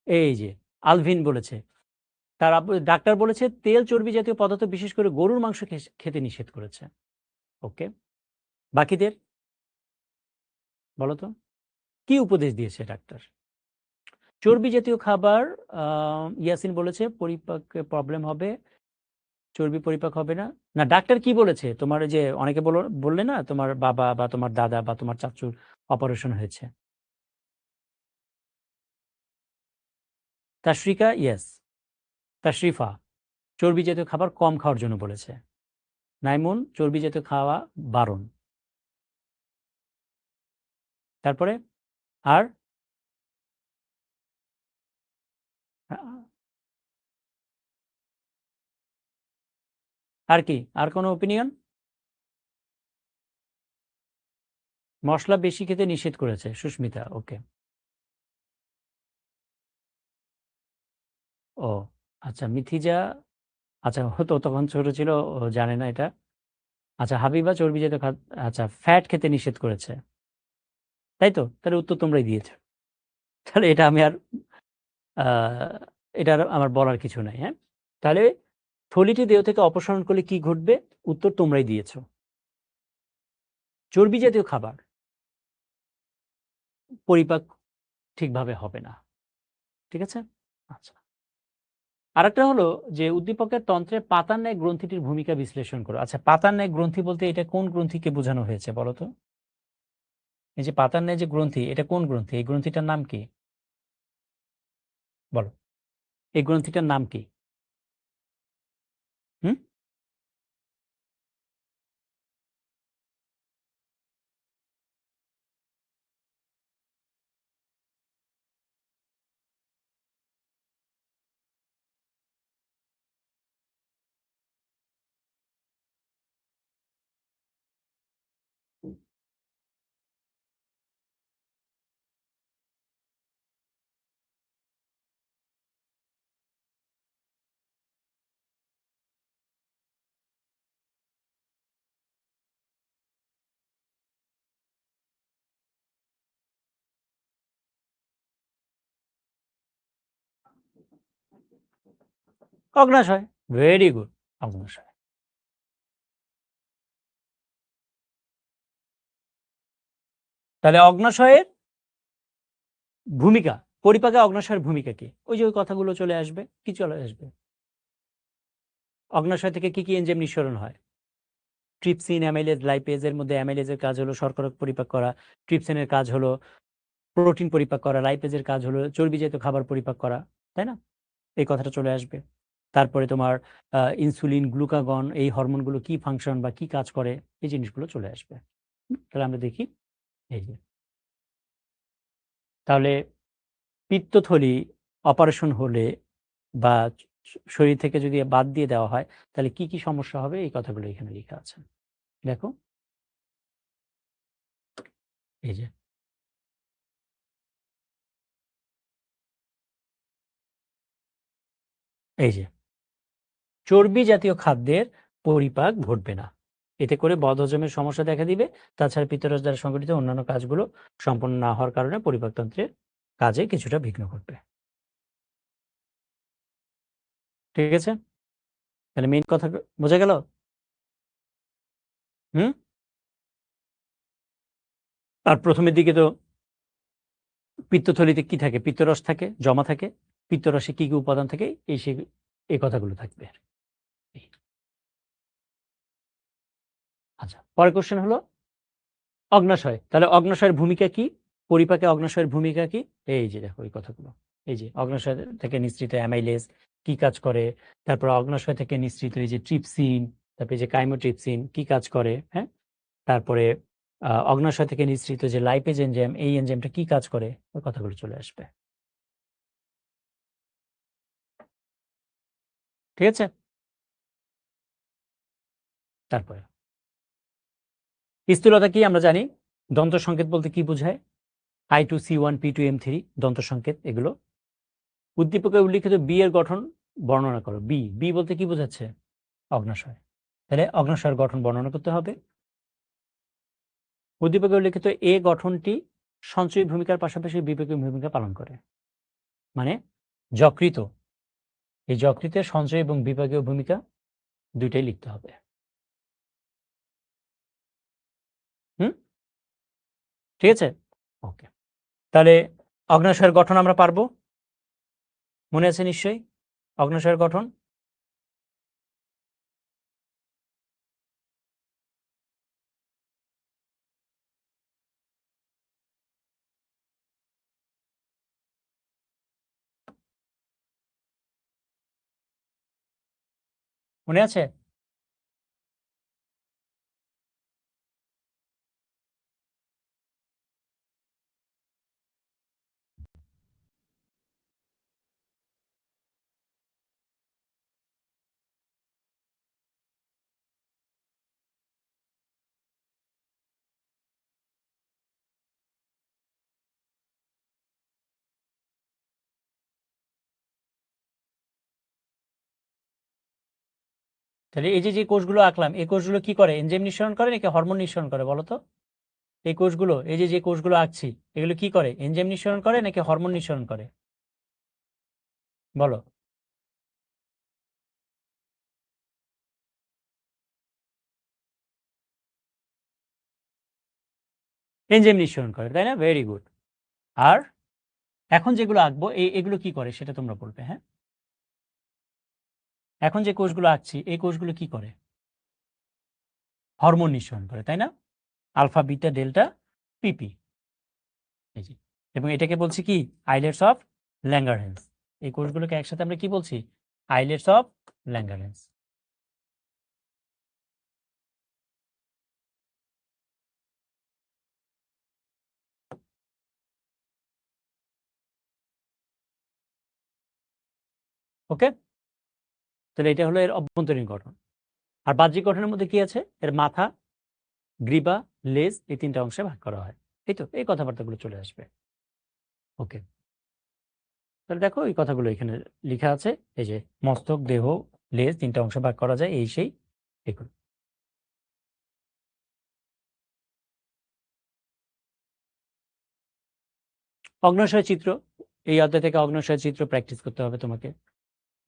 এই যে আলভিন বলেছে, তার ডাক্তার বলেছে তেল চর্বি জাতীয় পদার্থ বিশেষ করে গরুর মাংস খেতে নিষেধ করেছে। ওকে, বাকিদের বলো তো কি উপদেশ দিয়েছে ডাক্তার। চর্বি জাতীয় খাবার, ইয়াসিন বলেছে পরিপাকে প্রবলেম হবে, চর্বি পরিপাক হবে না। না, ডাক্তার কি বলেছে? তোমার যে অনেকে বললে না তোমার বাবা বা তোমার দাদা বা তোমার চাচুর অপারেশন হয়েছে। তাশরিকা, ইয়েস, তাশরিফা চর্বি জাতীয় খাবার কম খাওয়ার জন্য বলেছে। নাইমুন চর্বি জাতীয় খাওয়া বারণ। তারপরে আর আর কি, আর কোনো ওপিনিয়ন? মশলা বেশি খেতে নিষেধ করেছে সুস্মিতা। ওকে, ও আচ্ছা, মিথিজা, আচ্ছা হতো তখন ছোট ছিল, ও জানে না এটা। আচ্ছা, হাবিবা চর্বি জাতীয় আচ্ছা ফ্যাট খেতে নিষেধ করেছে, তাই তো? তাহলে উত্তর তোমরাই দিয়েছো। তাহলে এটা আমি আর এটা আর আমার বলার কিছু নাই। হ্যাঁ, তাহলে থলিটি দেহ থেকে অপসারণ করলে কি ঘটবে? উত্তর তোমরাই দিয়েছো, চর্বি জাতীয় খাবার পরিপাক ঠিকভাবে হবে না। ঠিক আছে, আচ্ছা। আরেকটা হলো যে উদ্দীপকের তন্ত্রে পাতার ন্যায় গ্রন্থিটির ভূমিকা বিশ্লেষণ করো। আচ্ছা, পাতার ন্যায় গ্রন্থি বলতে এটা কোন গ্রন্থিকে বোঝানো হয়েছে বলো তো? এই যে পাতার ন্যায় যে গ্রন্থি, এটা কোন গ্রন্থি? এই গ্রন্থিটার নাম কি বলো? এই গ্রন্থিটার নাম কি? হুম, অগ্নাশয়, ভেরি গুড, অগ্নাশয়। তাহলে অগ্নাশয়ের ভূমিকা, পরিপাকে অগ্নাশয়ের ভূমিকা কি? ওই যে ওই কথাগুলো চলে আসবে, কি চলে আসবে? অগ্নাশয় থেকে কি কি এনজাইম নিঃসরণ হয়? Trypsin, amylase, lipase. এর মধ্যে অ্যামাইলেজের কাজ হলো শর্করা পরিপাক করা, ট্রিপসিনের কাজ হলো প্রোটিন পরিপাক করা, লাইপেজের কাজ হলো চর্বি জাতীয় খাবার পরিপাক করা, তাই না? এই কথাটা চলে আসবে। তারপরে তোমার ইনসুলিন, গ্লুকাগন, এই হরমোনগুলো কি ফাংশন বা কি কাজ করে, এই জিনিসগুলো চলে আসবে। তাহলে আমরা দেখি, এই যে তাহলে পিত্তথলি অপারেশন হলে বা শরীর থেকে যদি বাদ দিয়ে দেওয়া হয়, তাহলে কি কি সমস্যা হবে, এই কথাগুলো এখানে লেখা আছে। দেখো, এই যে এই যে চর্বি জাতীয় খাদ্যের পরিপাক ঘটবে না। এতে করে বদহজমের সমস্যা দেখা দিবে। তাছাড়া পিত্তরস দ্বারা সংঘটিত অন্যান্য কাজগুলো সম্পন্ন না হওয়ার কারণে পরিপাকতন্ত্রের কাজে কিছুটা বিঘ্ন ঘটবে। ঠিক আছে, তাহলে মেইন কথা বোঝা গেল? হুম, আর প্রথমের দিকে তো পিত্তথলিতে কি থাকে? পিত্তরস থাকে, জমা থাকে। পিত্তরসে কি কি উপাদান থাকে, এই কথাগুলো থাকবে। এই। আচ্ছা, পরের কোশ্চেন হলো অগ্নাশয়। তাহলে অগ্নাশয়ের ভূমিকা কি? পরিপাকে অগ্নাশয়ের ভূমিকা কি? এই যে দেখো এই কথাগুলো। এই যে অগ্নাশয় থেকে নিঃসৃত অ্যামাইলেজ কি কাজ করে? তারপর অগ্নাশয় থেকে নিঃসৃত এই যে ট্রিপসিন, তারপরে এই যে কাইমোট্রিপসিন কি কাজ করে? হ্যাঁ? তারপরে অগ্নাশয় থেকে নিঃসৃত যে লাইপেজ এনজাইম, এই এনজাইমটা কি কাজ করে? ওই কথাগুলো চলে আসবে। ঠিক আছে? তারপরে স্থূলতা কি আমরা জানি। দন্ত সংকেত বলতে কি বোঝায়? I2, C1, P2, M3 দন্ত সংকেত এগুলো। উদ্দীপকে উল্লিখিত বি এর গঠন বর্ণনা করো। বি বলতে কি বোঝাচ্ছে? অগ্নাশয়। তাহলে অগ্নাশয়ের গঠন বর্ণনা করতে হবে। উদ্দীপকে উল্লিখিত এ গঠনটি সঞ্চয়ী ভূমিকার পাশাপাশি বিপাকীয় ভূমিকা পালন করে। মানে যকৃত, এই যকৃতের সঞ্চয় এবং বিপাকীয় ভূমিকা দুইটাই লিখতে হবে। ঠিক আছে, ওকে। তাহলে অগ্নাশয়ের গঠন আমরা পারবো, মনে আছে নিশ্চয়ই অগ্নাশয়ের গঠন? মনে আছে? তাহলে এই যে কোষগুলো আঁকলাম, এই কোষগুলো কি করে? এনজাইম নিঃসরণ করে নাকি হরমোন নিঃসরণ করে বলো তো? এই কোষগুলো, এই যে কোষগুলো আঁকছি, এগুলো কি করে? এনজাইম নিঃসরণ করে নাকি হরমোন নিঃসরণ করে বলো? এনজাইম নিঃসরণ করে, তাই না? Very good. আর এখন যেগুলো আঁকবো এগুলো কি করে সেটা তোমরা বলবে। হ্যাঁ, এখন যে কোষগুলো আঁকছি এই কোষগুলো কি করে? হরমোন নিঃসরণ করে, তাই না? আলফা, বিটা, ডেল্টা, পিপি, এই যে। এবং এটাকে বলছি কি? Islets of Langerhans. এই কোষগুলোকে একসাথে আমরা কি বলছি? Islets of Langerhans. ওকে, তাহলে এটা হলো এর অভ্যন্তরীণ গঠন। আর বাহ্যিক গঠনের মধ্যে কি আছে? এর মাথা, গ্রীবা, লেজ, এই তিনটা অংশে ভাগ করা হয়। এই তো, এই কথাবার্তাগুলো চলে আসবে। ওকে, তাহলে দেখো এই কথাগুলো এখানে লেখা আছে। এই যে মস্তক, দেহ, লেজ তিনটা অংশে ভাগ করা যায়, এই সেই এগুলো। অগ্নাশয় চিত্র, এই অধ্যায় থেকে অগ্নাশয় চিত্র প্র্যাকটিস করতে হবে তোমাকে।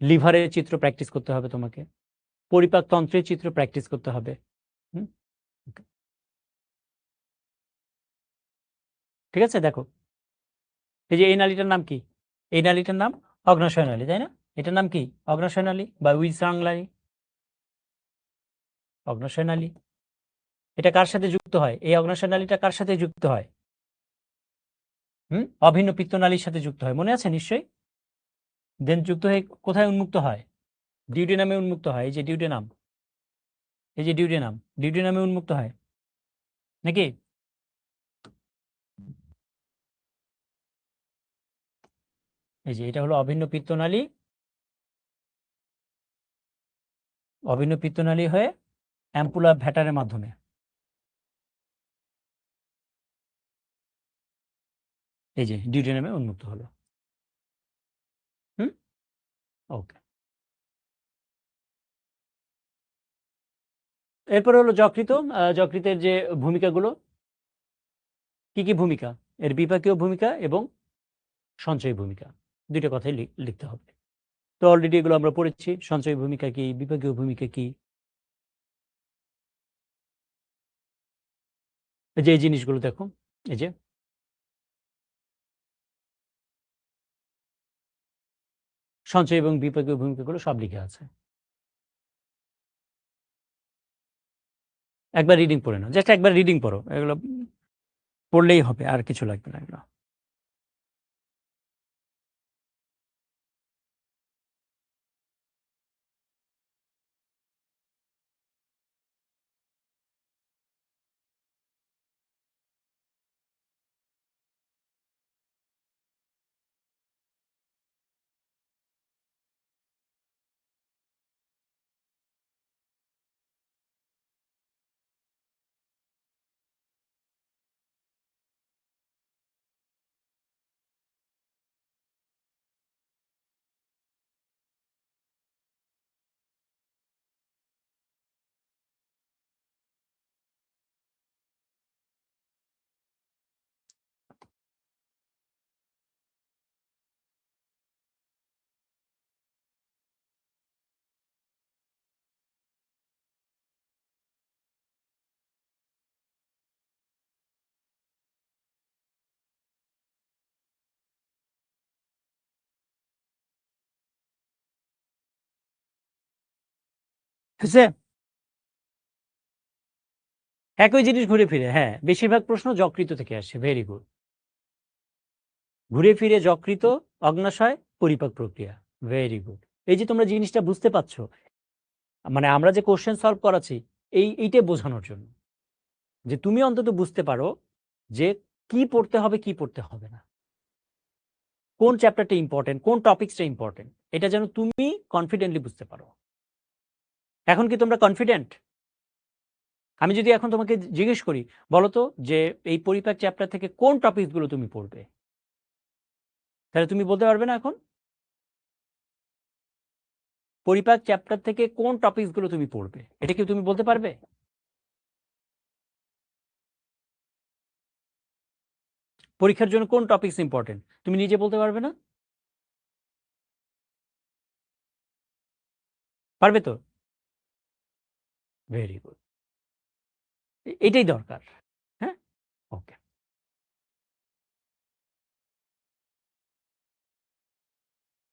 লিভারের চিত্র প্র্যাকটিস করতে হবে তোমাকে। পরিপাক তন্ত্রের চিত্র প্র্যাকটিস করতে হবে। হুম, okay, ঠিক আছে। দেখো এই যে এই নালীটার নাম কি? এই নালীটার নাম অগ্নাশয় নালী, তাই না? এটার নাম কি? অগ্নাশয় নালী বা উইলসাং নালী, অগ্নাশয় নালী। এটা কার সাথে যুক্ত হয়? এই অগ্নাশয় নালীটা কার সাথে যুক্ত হয়? অভিন্ন পিত্তনালীর সাথে যুক্ত হয়, মনে আছে নিশ্চয়ই। দেন যুক্ত হয়ে কোথায় উন্মুক্ত হয়? ডিউডেনামে উন্মুক্ত হয়। এই যে ডিউডেনাম, এই যে ডিউডেনাম, ডিউডেনামে উন্মুক্ত হয় নাকি? এই যে এটা হলো অভিন্ন পিত্তনালী, অভিন্ন পিত্তনালী হয়ে অ্যাম্পুলা ভ্যাটারের মাধ্যমে এই যে ডিউডেনামে উন্মুক্ত হলো। হুম, ওকে। এরপরে হলো যকৃত। যকৃতের যে ভূমিকাগুলো, কি কি ভূমিকা? এর বিপাকীয় ভূমিকা এবং সঞ্চয়ী ভূমিকা, দুইটা কথাই লিখতে হবে। তো অলরেডি এগুলো আমরা পড়েছি। সঞ্চয়ী ভূমিকা কি, বিপাকীয় ভূমিকা কি, এই যে এই জিনিসগুলো দেখো, এই যে সঞ্চয় এবং বিপাকীয় ভূমিকাগুলো সব লিখে আছে। একবার রিডিং পড়ে নাও, জাস্ট একবার রিডিং পড়ো, এগুলো পড়লেই হবে, আর কিছু লাগবে না এগুলো। হয়েছে? একই জিনিস ঘুরে ফিরে, হ্যাঁ, বেশিরভাগ প্রশ্ন যকৃত থেকে আসে। Very good. ঘুরে ফিরে যকৃত, অগ্ন্যাশয়, পরিপাক প্রক্রিয়া। Very good. এই যে তোমরা জিনিসটা বুঝতে পারছো, মানে আমরা যে কোশ্চেন সলভ করাচ্ছি, এইটাই বোঝানোর জন্য। যে তুমি অন্তত বুঝতে পারো যে কি পড়তে হবে, কি পড়তে হবে না। কোন চ্যাপ্টারটা ইম্পোর্টেন্ট, কোন টপিকসটা ইম্পোর্টেন্ট। এটা যেন তুমি কনফিডেন্টলি বুঝতে পারো। এখন কি তোমরা কনফিডেন্ট? আমি যদি এখন তোমাকে জিজ্ঞেস করি, বলো তো যে এই পরিপাক চ্যাপ্টার থেকে কোন টপিকসগুলো তুমি পড়বে? তাহলে তুমি বলতে পারবে না এখন? পরিপাক চ্যাপ্টার থেকে কোন টপিকসগুলো তুমি পড়বে? এটা কি তুমি বলতে পারবে? পরীক্ষার জন্য কোন টপিকস ইম্পোর্টেন্ট? তুমি নিজে বলতে পারবে না? পারবে তো? Very good. এটাই দরকার। হ্যাঁ? ওকে।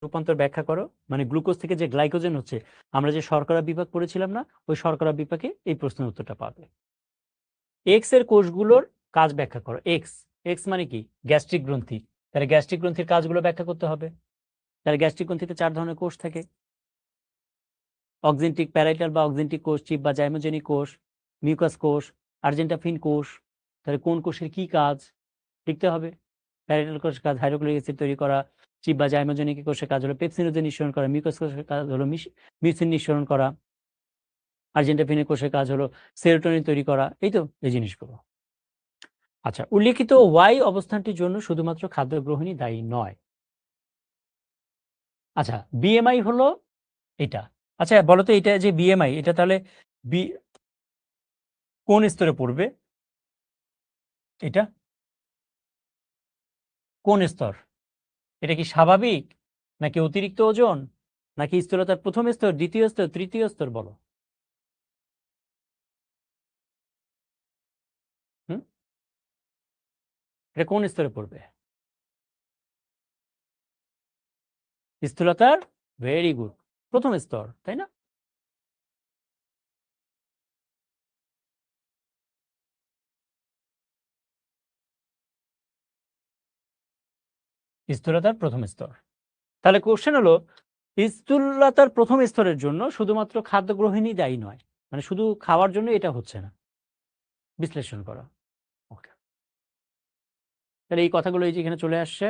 রূপান্তর ব্যাখ্যা করো। মানে গ্লুকোজ থেকে যে গ্লাইকোজেন হচ্ছে, আমরা যে শর্করা বিভাগ পড়েছিলাম না? ওই শর্করা বিভাগে এই প্রশ্নের উত্তরটা পাবে। এক্স এর কোষগুলোর কাজ ব্যাখ্যা করো। এক্স, এক্স মানে কি? গ্যাস্ট্রিক গ্রন্থি। তাহলে গ্যাস্ট্রিক গ্রন্থির কাজগুলো ব্যাখ্যা করতে হবে। তাহলে গ্যাস্ট্রিক গ্রন্থিতে 4 ধরনের কোষ থাকে। অক্সেন্টিক প্যারাইটাল বা অক্সেন্টিক কোষ, চিপ বা জাইমোজেনিক কোষ, মিউকাস কোষ, আর্জেন্টাফিন কোষ। তাহলে কোন কোষের কি কাজ লিখতে হবে। প্যারাইটাল কোষের কাজ হাইড্রোক্লোরিক অ্যাসিড তৈরি করা, চিপ বা জাইমোজেনিক কোষের কাজ হলো পেপসিনোজেন নিঃসরণ করা, মিউকাস কোষের কাজ হলো মিউসিন নিঃসরণ করা, আর্জেন্টাফিনের কোষের কাজ হলো সেরোটোনিন তৈরি করা। এই তো এই জিনিসগুলো। আচ্ছা, উল্লেখিত ওয়াই অবস্থানটির জন্য শুধুমাত্র খাদ্য গ্রহণই দায়ী নয়। আচ্ছা, বিএমআই হলো এটা। আচ্ছা বলো তো, এটা যে বিএমআই, এটা তাহলে বি কোন স্তরে পড়বে? এটা কোন স্তর? এটা কি স্বাভাবিক, নাকি অতিরিক্ত ওজন, নাকি স্থূলতার প্রথম স্তর, দ্বিতীয় স্তর, তৃতীয় স্তর? বলো। হুম, এটা কোন স্তরে পড়বে? স্থূলতার, ভেরি গুড, প্রথম স্তর, তাই না? স্থূলতার প্রথম স্তর। তাহলে কোশ্চেন হলো, স্থূলতার প্রথম স্তরের জন্য শুধুমাত্র খাদ্য গ্রহণই দায়ী নয়, মানে শুধু খাওয়ার জন্য এটা হচ্ছে না। বিশ্লেষণ করা। ওকে, তাহলে এই কথাগুলো এই যে এখানে চলে আসছে।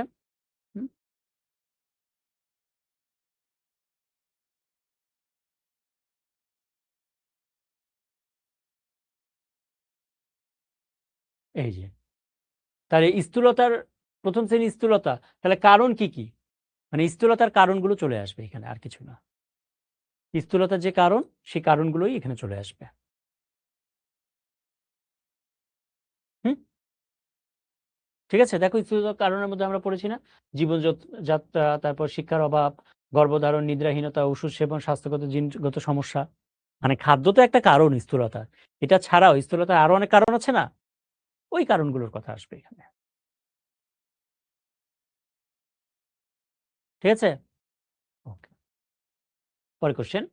হুম, এই যে তাহলে স্থূলতার প্রথম শ্রেণী স্থূলতা, তাহলে কারণ কি কি? মানে স্থূলতার কারণগুলো চলে আসবে এখানে, আর কিছু না। স্থূলতার যে কারণ, সেই কারণগুলোই এখানে চলে আসবে। হুম, ঠিক আছে। দেখো, স্থূলতার কারণের মধ্যে আমরা পড়েছি না? জীবন যাত্রা, তারপর শিক্ষার অভাব, গর্ভধারণ, নিদ্রাহীনতা, ওষুধ সেবন, স্বাস্থ্যগত জিনগত সমস্যা। মানে খাদ্য তো একটা কারণ স্থূলতার। এটা ছাড়াও স্থূলতার আরো অনেক কারণ আছে না? ওই কারণগুলোর কথা আসবে এখানে। ঠিক আছে? ওকে। পরের কোশ্চেন,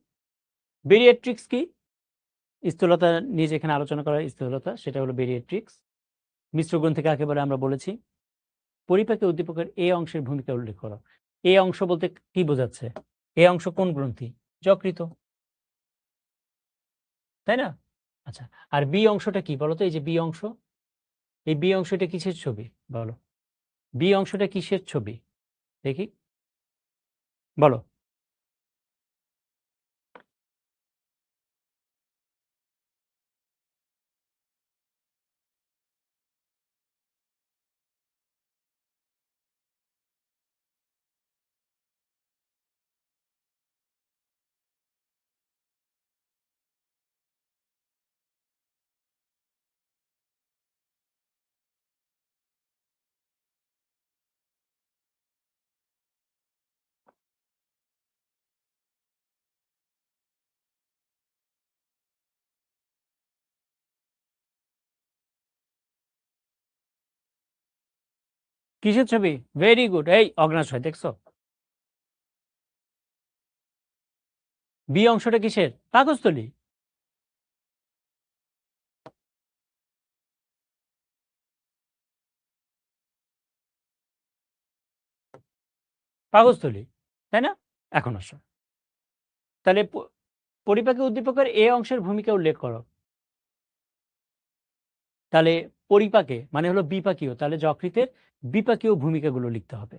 বেরিয়াট্রিক্স কি? স্থূলতা নিয়ে যেখানে আলোচনা করা হয়, স্থূলতা, সেটা হলো বেরিয়াট্রিক্স। মিশ্র গ্রন্থি কাকে বলে আমরা বলেছি। পরিপাকে উদ্দীপকের এ অংশের ভূমিকা উল্লেখ করো। এ অংশ বলতে কি বোঝাচ্ছে? এ অংশ কোন গ্রন্থি? যকৃত, তাই না? আচ্ছা, আর বি অংশটা কি বলো তো? এই যে বি অংশ, এই বি অংশটা কিসের ছবি বলো? বি অংশটা কিসের ছবি দেখি, বলো। কিসের ছবি? ভেরি গুড, এই অগ্ন্যাশয়, দেখছো? বি অংশটা কিসের? পাকস্থলী। পাকস্থলী, তাই না? এখন আসো। তাহলে পরিপাকে উদ্দীপকের এ অংশের ভূমিকা উল্লেখ করো। তাহলে পরিপাকে মানে হলো বিপাকীয়। তাহলে যকৃতের বিপাকীয় ভূমিকাগুলো লিখতে হবে।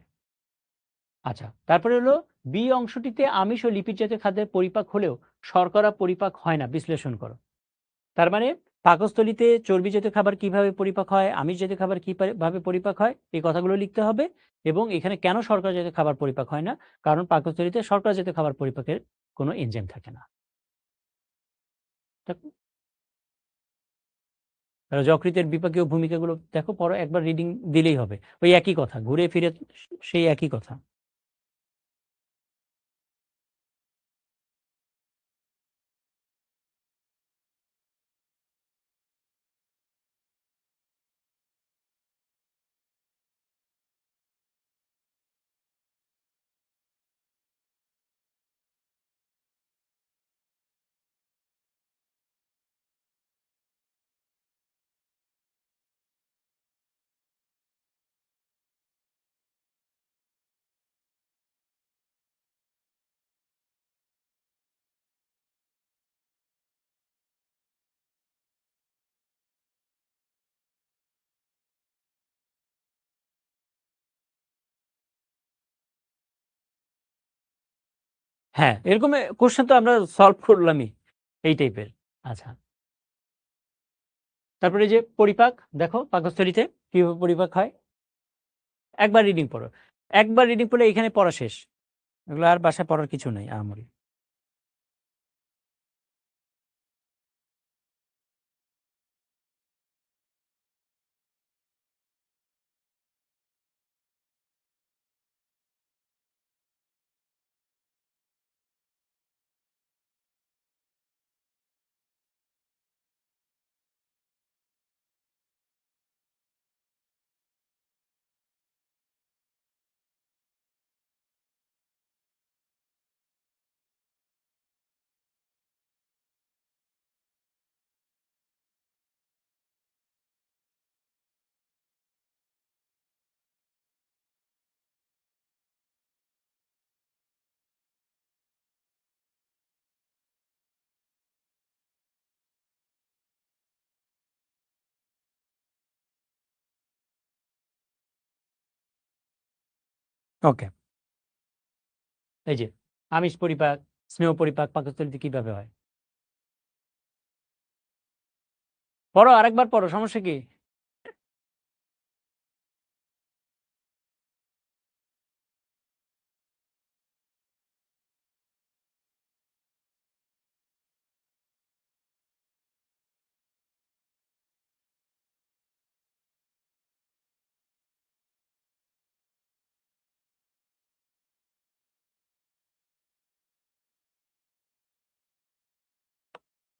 আচ্ছা, তারপরে হলো বি অংশটিতে আমিষ ও লিপিড জাতীয় খাদ্যের পরিপাক হলেও শর্করা পরিপাক হয় না, বিশ্লেষণ করো। তার মানে পাকস্থলীতে চর্বি জাতীয় খাবার কিভাবে পরিপাক হয়, আমিষ জাতীয় খাবার কিভাবে পরিপাক হয়, এই কথাগুলো লিখতে হবে। এবং এখানে কেন শর্করা জাতীয় খাবার পরিপাক হয় না, কারণ পাকস্থলীতে শর্করা জাতীয় খাবার পরিপাকের কোনো এনজাইম থাকে না। তাহলে যকৃতের বিপাকীয় ভূমিকাগুলো দেখো, পড়ো, একবার রিডিং দিলেই হবে। ওই একই কথা, ঘুরে ফিরে সেই একই কথা। হ্যাঁ, এরকম কোশ্চেন তো আমরা সলভ করলামই এই টাইপের। আচ্ছা, তারপরে এই যে পরিপাক, দেখো পাকস্থলীতে কিভাবে পরিপাক হয়। একবার রিডিং পড়ো, একবার রিডিং পড়লে এখানে পড়া শেষ। এগুলো আর বাসায় পড়ার কিছু নেই আহামরি। ওকে, এই যে আমিষ পরিপাক, স্নেহ পরিপাক পাকস্থলীতে কিভাবে হয়। পড়ো, আরেকবার পড়ো, সমস্যা কি?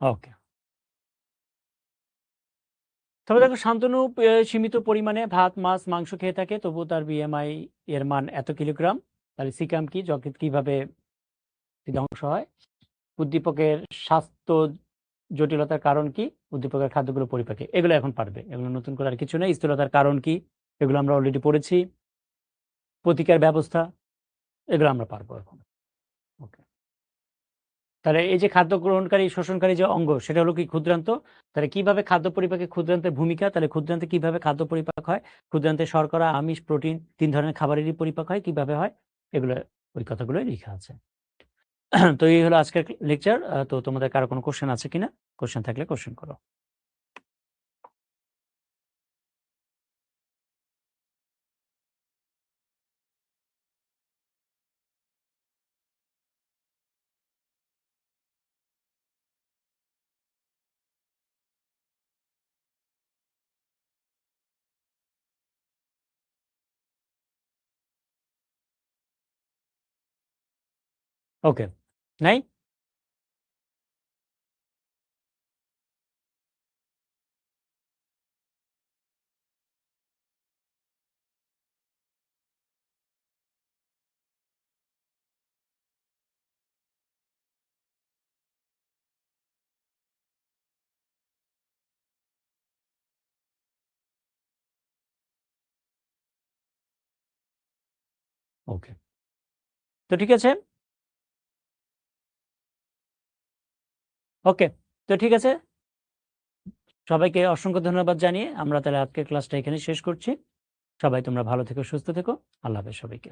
ওকে, তবে দেখো শান্তনু সীমিত পরিমাণে ভাত, মাছ, মাংস খেয়ে থাকে, তবুও তার বিএমআই এর মান এত কিলোগ্রাম। তাহলে সিকাম কি, যকৃৎ কিভাবে ধ্বংস হয়, উদ্দীপকের স্বাস্থ্য জটিলতার কারণ কি, উদ্দীপকের খাদ্যগুলো পরিপাকে, এগুলো এখন পারবে। এগুলো নতুন করে আর কিছু নেই। স্থূলতার কারণ কি, এগুলো আমরা অলরেডি পড়েছি। প্রতিকার ব্যবস্থা, এগুলো আমরা পারবো এখন। ওকে, তাহলে এই যে খাদ্য গ্রহণকারী শোষণকারী যে অঙ্গ, সেটা হলো কি ক্ষুদ্রান্ত। তাহলে কিভাবে খাদ্য পরিপাকে ক্ষুদ্রান্তের ভূমিকা, তাহলে ক্ষুদ্রান্তে কিভাবে খাদ্য পরিপাক হয়, ক্ষুদ্রান্তে শর্করা, আমিষ, প্রোটিন, ৩ ধরনের খাবারেরই পরিপাক হয়, কিভাবে হয়, এগুলো ওই কথাগুলোই লেখা আছে। তো এই হলো আজকের লেকচার। তো তোমাদের কারো কোনো কোশ্চেন আছে কিনা? কোশ্চেন থাকলে কোশ্চেন করো। ওকে, নাই? ওকে। তো ঠিক আছে? ওকে। তো ঠিক আছে। সবাইকে অসংখ্য ধন্যবাদ জানিয়ে আমরা তাহলে আজকের ক্লাসটা এখানেই শেষ করছি। সবাই তোমরা ভালো থেকো, সুস্থ থেকো। আল্লাহ হাফেজ সবাইকে।